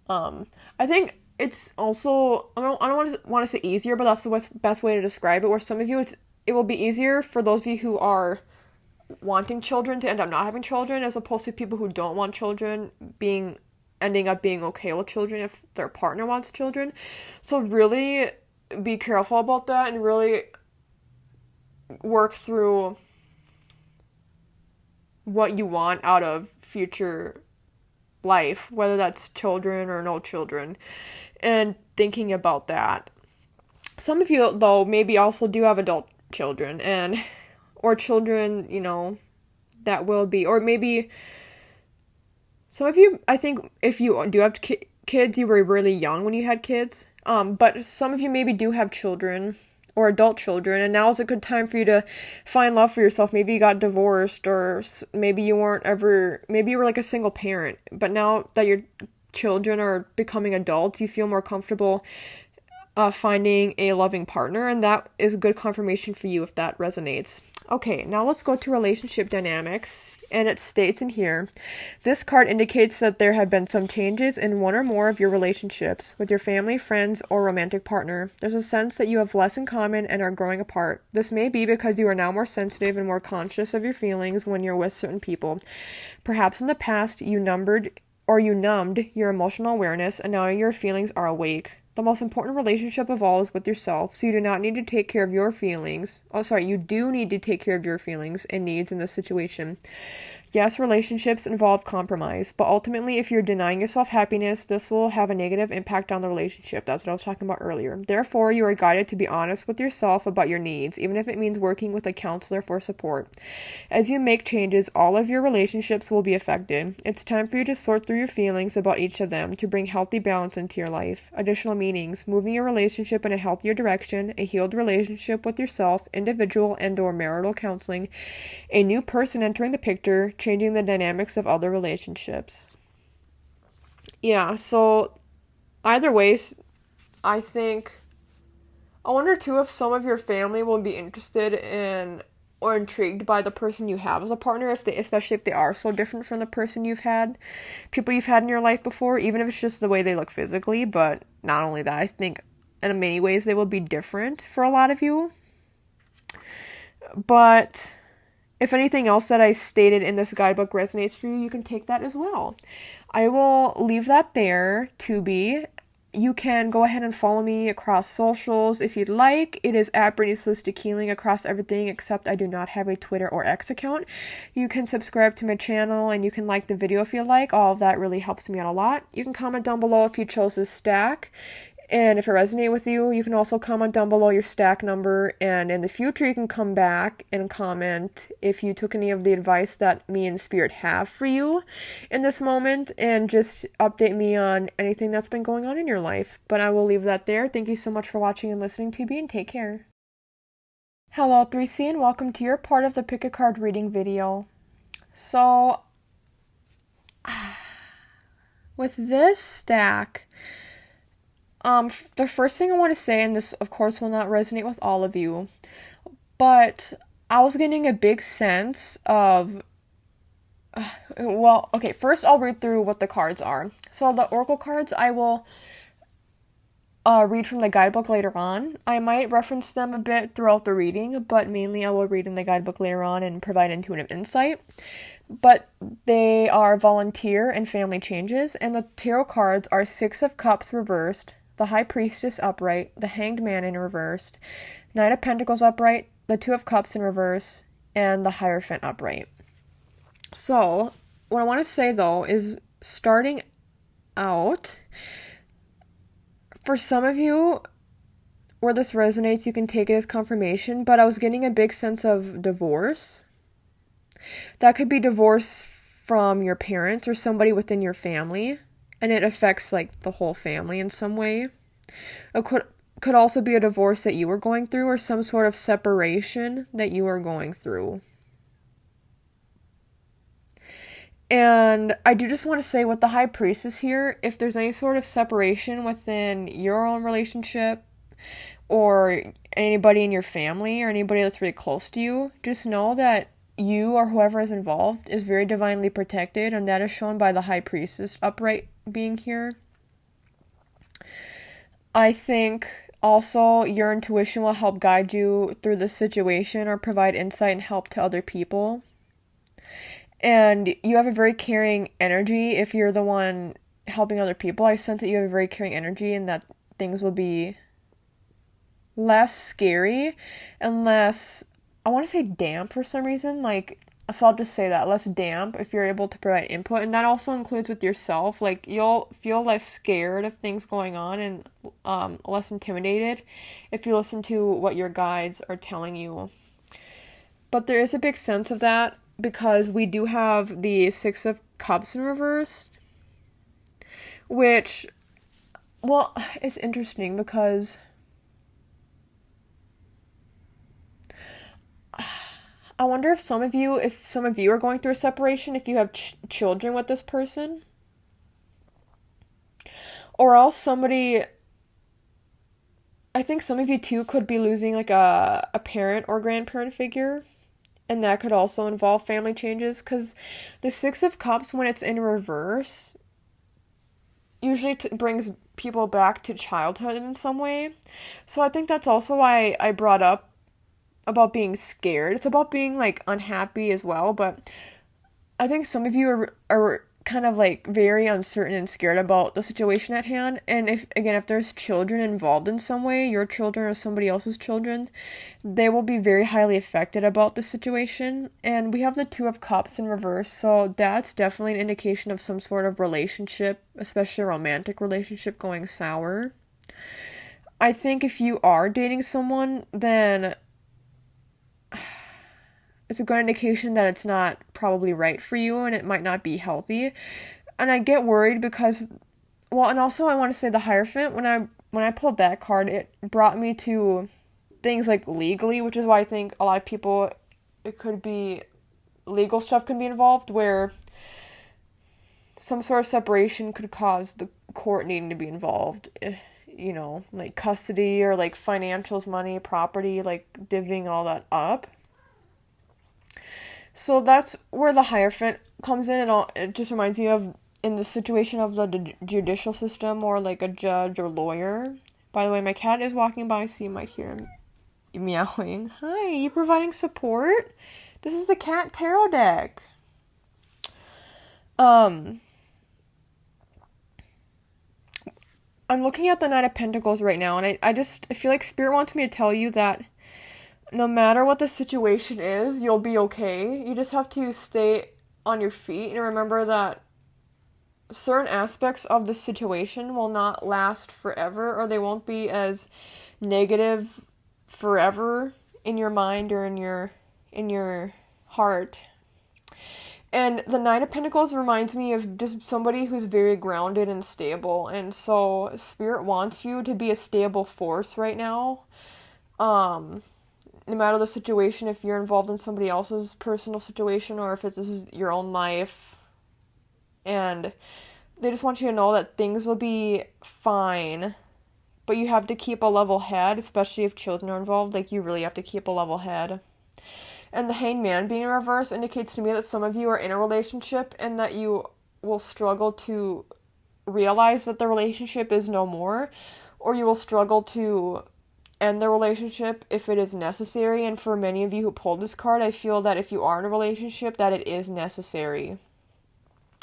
I think it's also, I don't want to say easier, but that's the best way to describe it, where some of you, it will be easier for those of you who are wanting children to end up not having children, as opposed to people who don't want children ending up being okay with children if their partner wants children. So really be careful about that and really work through what you want out of future life, whether that's children or no children, and thinking about that. Some of you, though, maybe also do have adult children, or children, that will be, or maybe some of you, I think if you do have kids, you were really young when you had kids, but some of you maybe do have children or adult children, and now is a good time for you to find love for yourself. Maybe you got divorced, or maybe you were like a single parent, but now that your children are becoming adults, you feel more comfortable finding a loving partner, and that is good confirmation for you if that resonates. Okay, now let's go to relationship dynamics, and it states in here, this card indicates that there have been some changes in one or more of your relationships with your family, friends, or romantic partner. There's a sense that you have less in common and are growing apart. This may be because you are now more sensitive and more conscious of your feelings when you're with certain people. Perhaps in the past you numbed your emotional awareness, and now your feelings are awake. The most important relationship of all is with yourself, so you do not need to take care of your feelings. You do need to take care of your feelings and needs in this situation. Yes, relationships involve compromise, but ultimately, if you're denying yourself happiness, this will have a negative impact on the relationship. That's what I was talking about earlier. Therefore, you are guided to be honest with yourself about your needs, even if it means working with a counselor for support. As you make changes, all of your relationships will be affected. It's time for you to sort through your feelings about each of them to bring healthy balance into your life. Additional meanings: moving your relationship in a healthier direction, a healed relationship with yourself, individual and/or marital counseling, a new person entering the picture, changing the dynamics of other relationships. Yeah, so either way, I wonder too if some of your family will be interested in or intrigued by the person you have as a partner, especially if they are so different from the people you've had in your life before, even if it's just the way they look physically. But not only that, I think in many ways they will be different for a lot of you. But if anything else that I stated in this guidebook resonates for you, you can take that as well. I will leave that there to be. You can go ahead and follow me across socials if you'd like. It is at Brittney's Holistic Healing across everything, except I do not have a Twitter or X account. You can subscribe to my channel, and you can like the video if you like. All of that really helps me out a lot. You can comment down below if you chose this stack. And if it resonated with you, you can also comment down below your stack number, and in the future you can come back and comment if you took any of the advice that me and Spirit have for you in this moment, and just update me on anything that's been going on in your life. But I will leave that there. Thank you so much for watching and listening to me, and take care. Hello 3C, and welcome to your part of the Pick a Card reading video. So, with this stack, the first thing I want to say, and this of course will not resonate with all of you, but I was getting a big sense of, first I'll read through what the cards are. So the oracle cards, I will read from the guidebook later on. I might reference them a bit throughout the reading, but mainly I will read in the guidebook later on and provide intuitive insight. But they are volunteer and family changes, and the tarot cards are Six of Cups reversed, the High Priestess upright, the Hanged Man in reversed, Knight of Pentacles upright, the Two of Cups in reverse, and the Hierophant upright. So, what I want to say though is, starting out, for some of you where this resonates, you can take it as confirmation, but I was getting a big sense of divorce. That could be divorce from your parents or somebody within your family, and it affects like the whole family in some way. It could also be a divorce that you were going through, or some sort of separation that you were going through. And I do just want to say, with the High Priestess here, if there's any sort of separation within your own relationship, or anybody in your family or anybody that's really close to you, just know that you or whoever is involved is very divinely protected, and that is shown by the High Priestess upright being here. I think also your intuition will help guide you through this situation or provide insight and help to other people. And you have a very caring energy if you're the one helping other people. I sense that you have a very caring energy and that things will be less scary and less, I want to say damp for some reason. So I'll just say that, less damp if you're able to provide input. And that also includes with yourself. You'll feel less scared of things going on and less intimidated if you listen to what your guides are telling you. But there is a big sense of that because we do have the Six of Cups in reverse, which, well, it's interesting because I wonder if some of you are going through a separation, if you have children with this person, or else I think some of you too could be losing a parent or grandparent figure. And that could also involve family changes, because the Six of Cups, when it's in reverse, usually brings people back to childhood in some way. So I think that's also why I brought up about being scared. It's about being unhappy as well, but I think some of you are kind of very uncertain and scared about the situation at hand. And if there's children involved in some way, your children or somebody else's children, they will be very highly affected about the situation. And we have the Two of Cups in reverse, so that's definitely an indication of some sort of relationship, especially a romantic relationship, going sour. I think if you are dating someone, then it's a good indication that it's not probably right for you and it might not be healthy. And I get worried because, and also I want to say the Hierophant, when I pulled that card, it brought me to things like legally, which is why I think a lot of people, it could be legal stuff can be involved, where some sort of separation could cause the court needing to be involved, like custody or financials, money, property, divvying all that up. So that's where the Hierophant comes in, and it just reminds me of in the situation of the judicial system or a judge or lawyer. By the way, my cat is walking by, so you might hear him meowing. Hi, you providing support? This is the Cat Tarot deck. I'm looking at the Knight of Pentacles right now, and I feel like Spirit wants me to tell you that no matter what the situation is, you'll be okay. You just have to stay on your feet and remember that certain aspects of the situation will not last forever, or they won't be as negative forever in your mind or in your heart. And the Knight of Pentacles reminds me of just somebody who's very grounded and stable, and so Spirit wants you to be a stable force right now. No matter the situation, if you're involved in somebody else's personal situation or if this is your own life. And they just want you to know that things will be fine, but you have to keep a level head, especially if children are involved. You really have to keep a level head. And the Hanged Man being in reverse indicates to me that some of you are in a relationship and that you will struggle to realize that the relationship is no more, or you will struggle to end the relationship if it is necessary. And for many of you who pulled this card, I feel that if you are in a relationship, that it is necessary.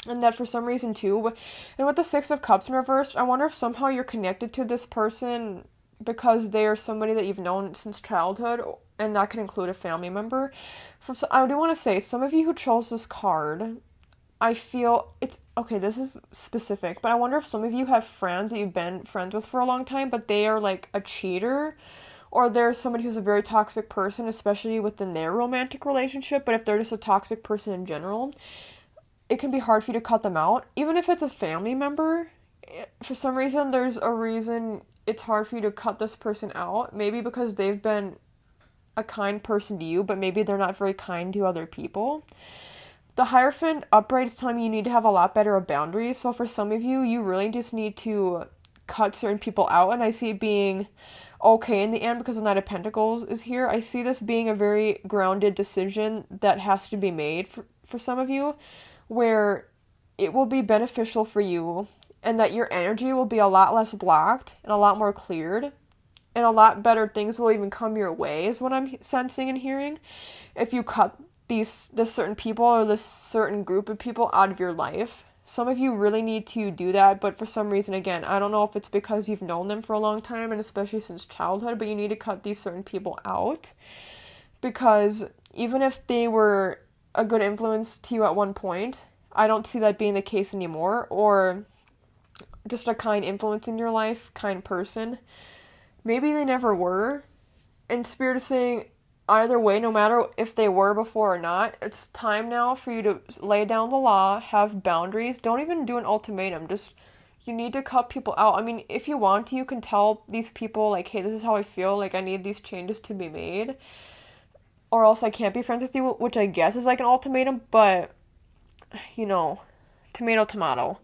And that for some reason too, and with the Six of Cups in reverse, I wonder if somehow you're connected to this person because they are somebody that you've known since childhood, and that can include a family member. I do want to say, some of you who chose this card, I feel it's okay, this is specific, but I wonder if some of you have friends that you've been friends with for a long time, but they are a cheater, or they're somebody who's a very toxic person, especially within their romantic relationship. But if they're just a toxic person in general, it can be hard for you to cut them out. Even if it's a family member, for some reason, there's a reason it's hard for you to cut this person out. Maybe because they've been a kind person to you, but maybe they're not very kind to other people. The Hierophant upright is telling me you need to have a lot better boundaries. So for some of you, you really just need to cut certain people out. And I see it being okay in the end because the Knight of Pentacles is here. I see this being a very grounded decision that has to be made for some of you, where it will be beneficial for you and that your energy will be a lot less blocked and a lot more cleared, and a lot better things will even come your way is what I'm sensing and hearing if you cut this certain people or this certain group of people out of your life. Some of you really need to do that, but for some reason, again, I don't know if it's because you've known them for a long time and especially since childhood, but you need to cut these certain people out, because even if they were a good influence to you at one point, I don't see that being the case anymore, or just a kind influence in your life, kind person. Maybe they never were, and Spirit is saying, either way, no matter if they were before or not, it's time now for you to lay down the law, have boundaries. Don't even do an ultimatum. Just, you need to cut people out. I mean, if you want to, you can tell these people, like, hey, this is how I feel. Like, I need these changes to be made. Or else I can't be friends with you, which I guess is like an ultimatum. But, you know, tomato, tomato.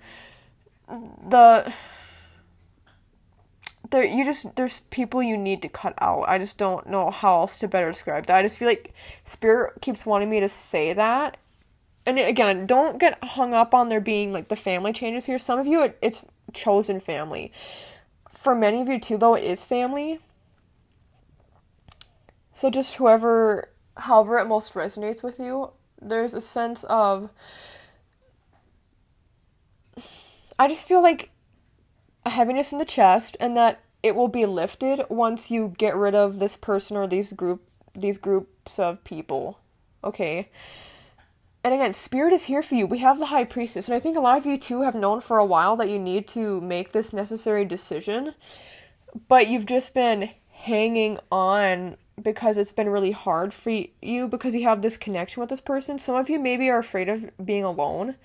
There's people you need to cut out. I just don't know how else to better describe that. I just feel like Spirit keeps wanting me to say that. And again, don't get hung up on there being like the family changes here. Some of you, it's chosen family. For many of you too, though, it is family. So just however it most resonates with you, there's a sense of, I just feel like a heaviness in the chest, and that it will be lifted once you get rid of this person or these groups of people. Okay. And again, Spirit is here for you. We have the High Priestess, and I think a lot of you too have known for a while that you need to make this necessary decision, but you've just been hanging on because it's been really hard for you because you have this connection with this person. Some of you maybe are afraid of being alone,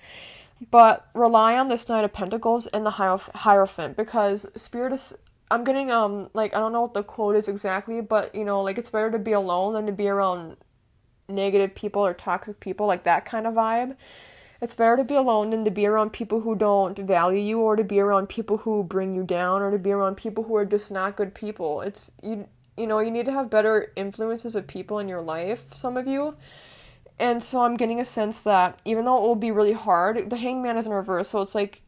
but rely on this Knight of Pentacles and the Hierophant, because Spirit is, I'm getting, like, I don't know what the quote is exactly, but, you know, like, it's better to be alone than to be around negative people or toxic people, like that kind of vibe. It's better to be alone than to be around people who don't value you, or to be around people who bring you down, or to be around people who are just not good people. It's, you know, you need to have better influences of people in your life, some of you. And so I'm getting a sense that even though it will be really hard, the Hangman is in reverse, so it's like,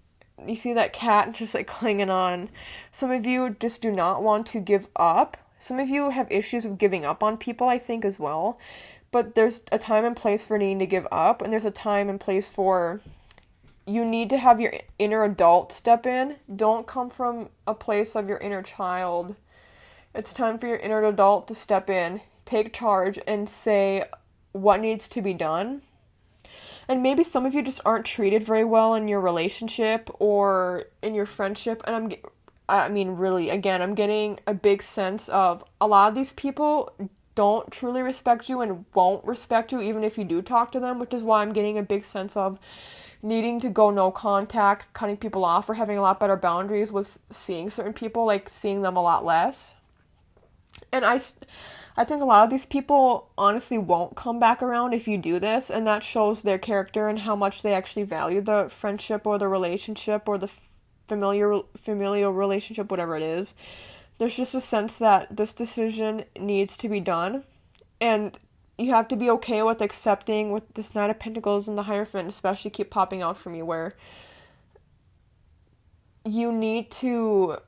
you see that cat just like clinging on. Some of you just do not want to give up. Some of you have issues with giving up on people, I think, as well. But there's a time and place for needing to give up, and there's a time and place for, you need to have your inner adult step in. Don't come from a place of your inner child. It's time for your inner adult to step in, take charge, and say what needs to be done. And maybe some of you just aren't treated very well in your relationship or in your friendship. And I mean, really, again, I'm getting a big sense of a lot of these people don't truly respect you and won't respect you even if you do talk to them, which is why I'm getting a big sense of needing to go no contact, cutting people off, or having a lot better boundaries with seeing certain people, like seeing them a lot less. And I think a lot of these people honestly won't come back around if you do this, and that shows their character and how much they actually value the friendship or the relationship or the familial relationship, whatever it is. There's just a sense that this decision needs to be done, and you have to be okay with accepting with this Knight of Pentacles and the Hierophant especially keep popping out for me, where you need to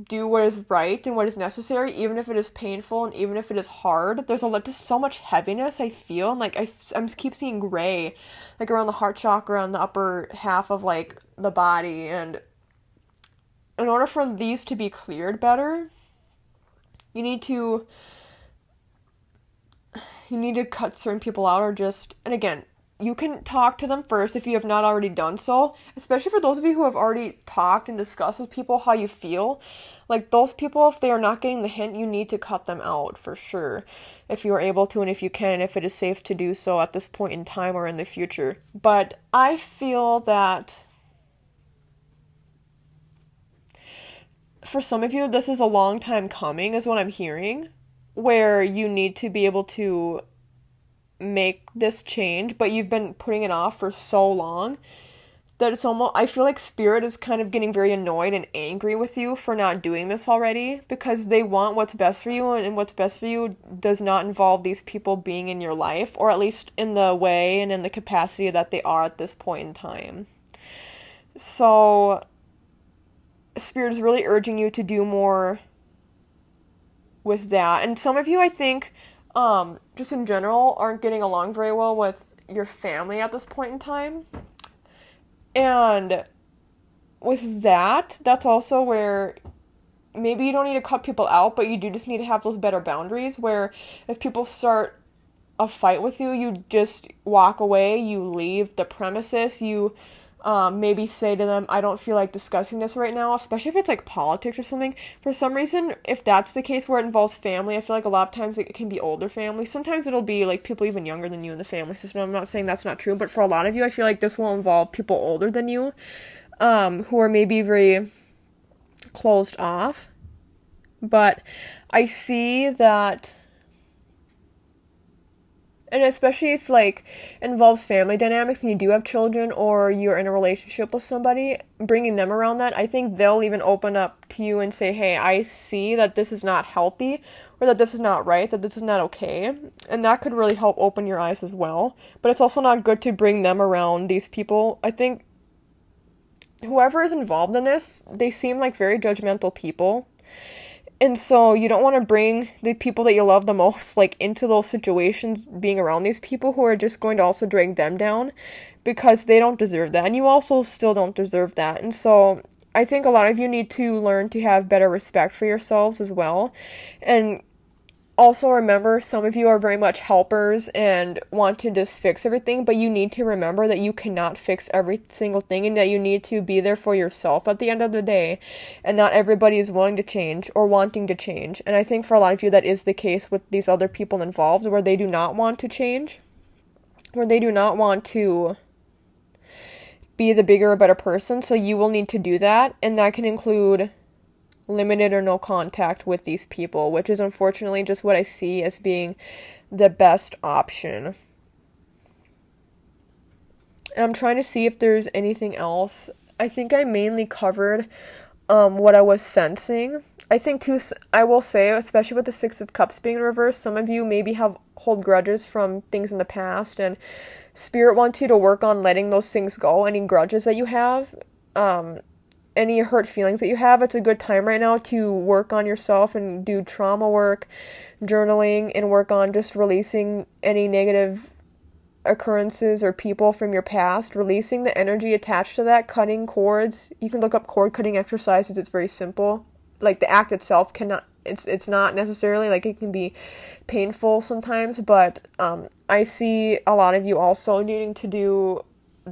do what is right and what is necessary, even if it is painful and even if it is hard. There's just so much heaviness I feel, and like I keep seeing gray, like around the heart chakra and the upper half of like the body, and in order for these to be cleared better, you need to cut certain people out, or just, and again, you can talk to them first if you have not already done so, especially for those of you who have already talked and discussed with people how you feel. Like, those people, if they are not getting the hint, you need to cut them out for sure, if you are able to and if you can, if it is safe to do so at this point in time or in the future. But I feel that for some of you, this is a long time coming, is what I'm hearing, where you need to be able to make this change, but you've been putting it off for so long that it's almost, I feel like Spirit is kind of getting very annoyed and angry with you for not doing this already, because they want what's best for you, and what's best for you does not involve these people being in your life, or at least in the way and in the capacity that they are at this point in time. So Spirit is really urging you to do more with that. And some of you, I think, just in general, aren't getting along very well with your family at this point in time. And with that, that's also where maybe you don't need to cut people out, but you do just need to have those better boundaries, where if people start a fight with you, you just walk away, you leave the premises, you maybe say to them, I don't feel like discussing this right now, especially if it's like politics or something. For some reason, if that's the case where it involves family, I feel like a lot of times it can be older family. Sometimes it'll be like people even younger than you in the family system. I'm not saying that's not true, but for a lot of you, I feel like this will involve people older than you, who are maybe very closed off. But I see that, and especially if, like, involves family dynamics and you do have children, or you're in a relationship with somebody, bringing them around that, I think they'll even open up to you and say, hey, I see that this is not healthy, or that this is not right, that this is not okay. And that could really help open your eyes as well. But it's also not good to bring them around these people. I think whoever is involved in this, they seem like very judgmental people. And so you don't want to bring the people that you love the most, like, into those situations, being around these people who are just going to also drag them down, because they don't deserve that. And you also still don't deserve that. And so I think a lot of you need to learn to have better respect for yourselves as well. And also remember, some of you are very much helpers and want to just fix everything, but you need to remember that you cannot fix every single thing, and that you need to be there for yourself at the end of the day, and not everybody is willing to change or wanting to change. And I think for a lot of you that is the case with these other people involved, where they do not want to change, where they do not want to be the bigger or better person, so you will need to do that, and that can include limited or no contact with these people, which is unfortunately just what I see as being the best option. And I'm trying to see if there's anything else. I think I mainly covered what I was sensing. I think too, I will say, especially with the Six of Cups being in reverse, some of you maybe hold grudges from things in the past, and Spirit wants you to work on letting those things go, any grudges that you have, any hurt feelings that you have. It's a good time right now to work on yourself and do trauma work, journaling, and work on just releasing any negative occurrences or people from your past, releasing the energy attached to that, cutting cords. You can look up cord cutting exercises. It's very simple. Like, the act itself it's not necessarily, like, it can be painful sometimes, but I see a lot of you also needing to do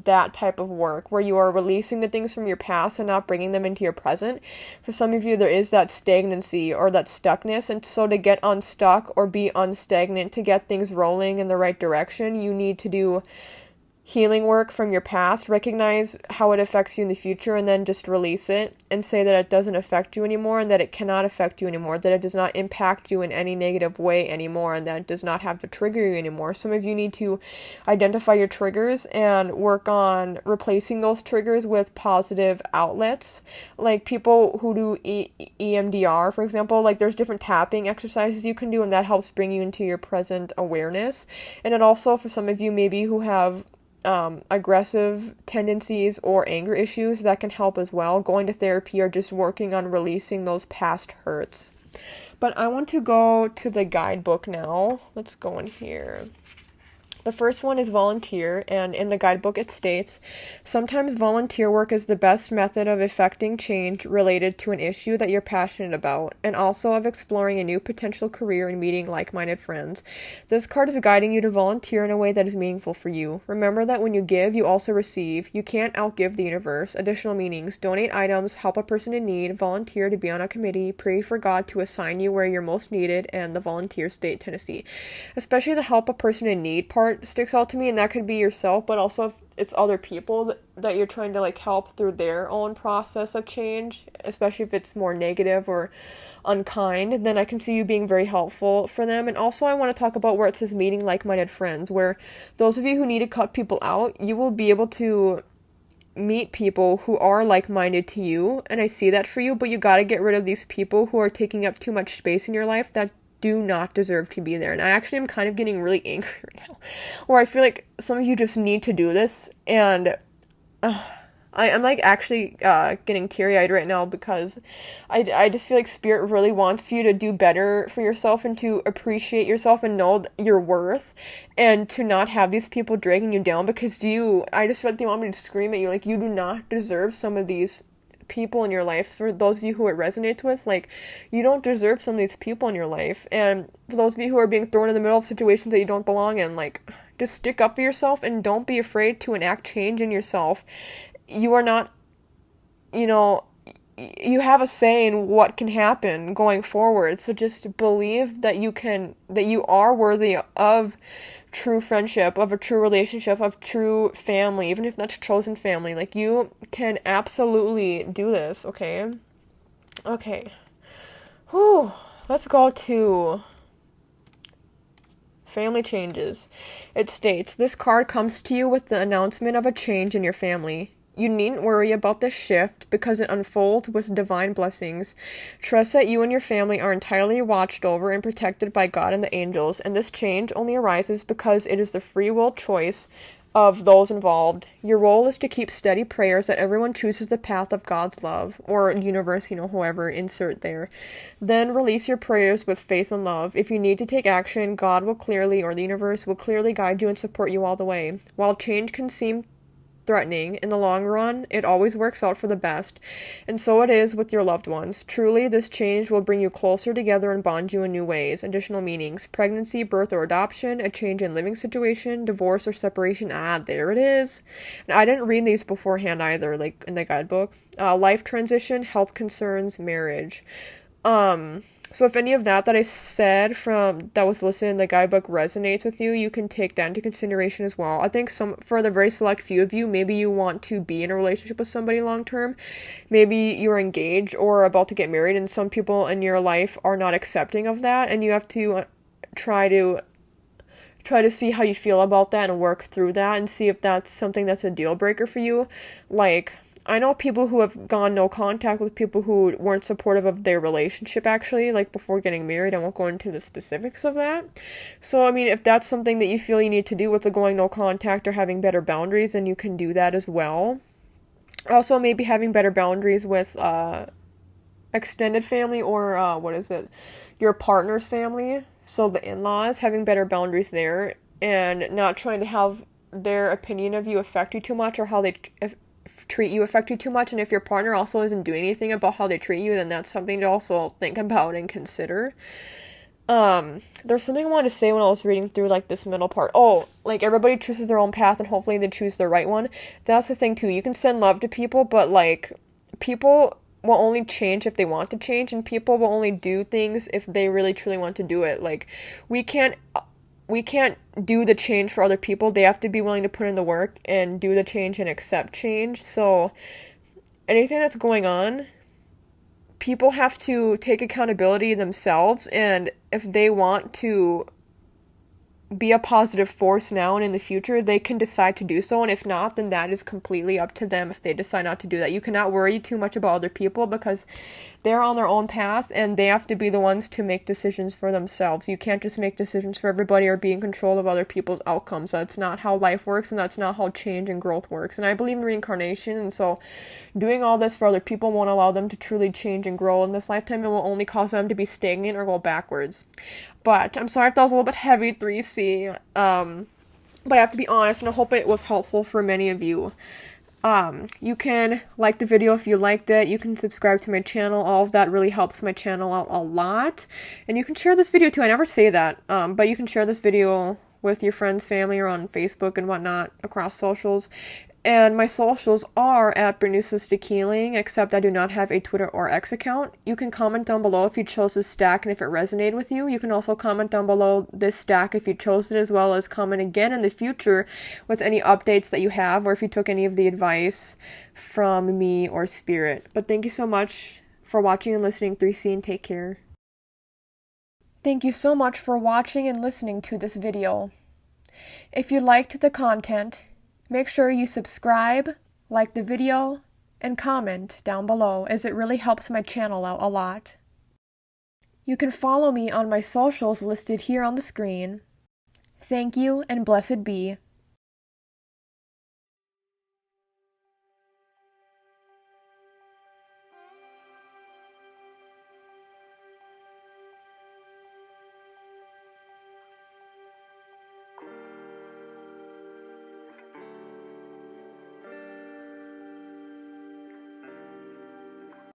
that type of work, where you are releasing the things from your past and not bringing them into your present. For some of you, there is that stagnancy or that stuckness, and so to get unstuck or be unstagnant, to get things rolling in the right direction, you need to do healing work from your past, recognize how it affects you in the future, and then just release it and say that it doesn't affect you anymore, and that it cannot affect you anymore, that it does not impact you in any negative way anymore, and that it does not have to trigger you anymore. Some of you need to identify your triggers and work on replacing those triggers with positive outlets. Like people who do EMDR, for example, like there's different tapping exercises you can do, and that helps bring you into your present awareness. And then also for some of you maybe who have aggressive tendencies or anger issues, that can help as well, going to therapy or just working on releasing those past hurts. But I want to go to the guidebook now. Let's go in here. The first one is volunteer, and in the guidebook it states, sometimes volunteer work is the best method of effecting change related to an issue that you're passionate about, and also of exploring a new potential career and meeting like-minded friends. This card is guiding you to volunteer in a way that is meaningful for you. Remember that when you give, you also receive. You can't outgive the universe. Additional meanings: donate items, help a person in need, volunteer to be on a committee, pray for God to assign you where you're most needed, and the volunteer state, Tennessee. Especially the help a person in need part sticks out to me, and that could be yourself, but also if it's other people that you're trying to, like, help through their own process of change, especially if it's more negative or unkind, then I can see you being very helpful for them. And also I want to talk about where it says meeting like-minded friends, where those of you who need to cut people out, you will be able to meet people who are like-minded to you, and I see that for you, but you gotta get rid of these people who are taking up too much space in your life that do not deserve to be there. And I actually am kind of getting really angry right now, where I feel like some of you just need to do this, and I'm like actually getting teary-eyed right now because I just feel like Spirit really wants you to do better for yourself and to appreciate yourself and know your worth, and to not have these people dragging you down, because I just feel like they want me to scream at you, like, you do not deserve some of these people in your life. For those of you who it resonates with, like, you don't deserve some of these people in your life. And for those of you who are being thrown in the middle of situations that you don't belong in, like, just stick up for yourself and don't be afraid to enact change in yourself. You are not, you have a say in what can happen going forward. So just believe that you are worthy of true friendship, of a true relationship, of true family, even if that's chosen family. Like, you can absolutely do this, okay? Okay. Whew. Let's go to family changes. It states, this card comes to you with the announcement of a change in your family. You needn't worry about this shift because it unfolds with divine blessings. Trust that you and your family are entirely watched over and protected by God and the angels, and this change only arises because it is the free will choice of those involved. Your role is to keep steady prayers that everyone chooses the path of God's love, or universe, whoever, insert there. Then release your prayers with faith and love. If you need to take action, God will clearly, or the universe will clearly guide you and support you all the way. While change can seem threatening, in the long run, it always works out for the best, and so it is with your loved ones. Truly, this change will bring you closer together and bond you in new ways. Additional meanings: pregnancy, birth, or adoption, a change in living situation, divorce or separation. There it is. And I didn't read these beforehand either, like in the guidebook. Life transition, health concerns, marriage. So if any of that I said that was listed in the guidebook resonates with you, you can take that into consideration as well. I think for the very select few of you, maybe you want to be in a relationship with somebody long term. Maybe you're engaged or about to get married, and some people in your life are not accepting of that, and you have to try to see how you feel about that and work through that and see if that's something that's a deal breaker for you. Like, I know people who have gone no contact with people who weren't supportive of their relationship, actually, like before getting married. I won't go into the specifics of that. So, I mean, if that's something that you feel you need to do with the going no contact or having better boundaries, then you can do that as well. Also, maybe having better boundaries with extended family, or your partner's family. So the in-laws, having better boundaries there and not trying to have their opinion of you affect you too much, or how they treat you affect you too much. And if your partner also isn't doing anything about how they treat you, then that's something to also think about and consider. There's something I wanted to say when I was reading through, like, this middle part. Oh, like, everybody chooses their own path and hopefully they choose the right one. That's the thing too. You can send love to people, but, like, people will only change if they want to change, and people will only do things if they really truly want to do it. Like, we can't do the change for other people. They have to be willing to put in the work and do the change and accept change. So anything that's going on, people have to take accountability themselves, and if they want to be a positive force now and in the future, they can decide to do so. And if not, then that is completely up to them if they decide not to do that. You cannot worry too much about other people because they're on their own path and they have to be the ones to make decisions for themselves. You can't just make decisions for everybody or be in control of other people's outcomes. That's not how life works, and that's not how change and growth works. And I believe in reincarnation, and so doing all this for other people won't allow them to truly change and grow in this lifetime. It will only cause them to be stagnant or go backwards. But I'm sorry if that was a little bit heavy, 3C. But I have to be honest, and I hope it was helpful for many of you. You can like the video if you liked it. You can subscribe to my channel. All of that really helps my channel out a lot. And you can share this video too. I never say that, but you can share this video with your friends, family, or on Facebook and whatnot across socials. And my socials are at Brittney Healing, except I do not have a Twitter or X account. You can comment down below if you chose this stack and if it resonated with you. You can also comment down below this stack if you chose it, as well as comment again in the future with any updates that you have, or if you took any of the advice from me or Spirit. But thank you so much for watching and listening, 3C, and take care. Thank you so much for watching and listening to this video. If you liked the content, make sure you subscribe, like the video, and comment down below, as it really helps my channel out a lot. You can follow me on my socials listed here on the screen. Thank you, and blessed be.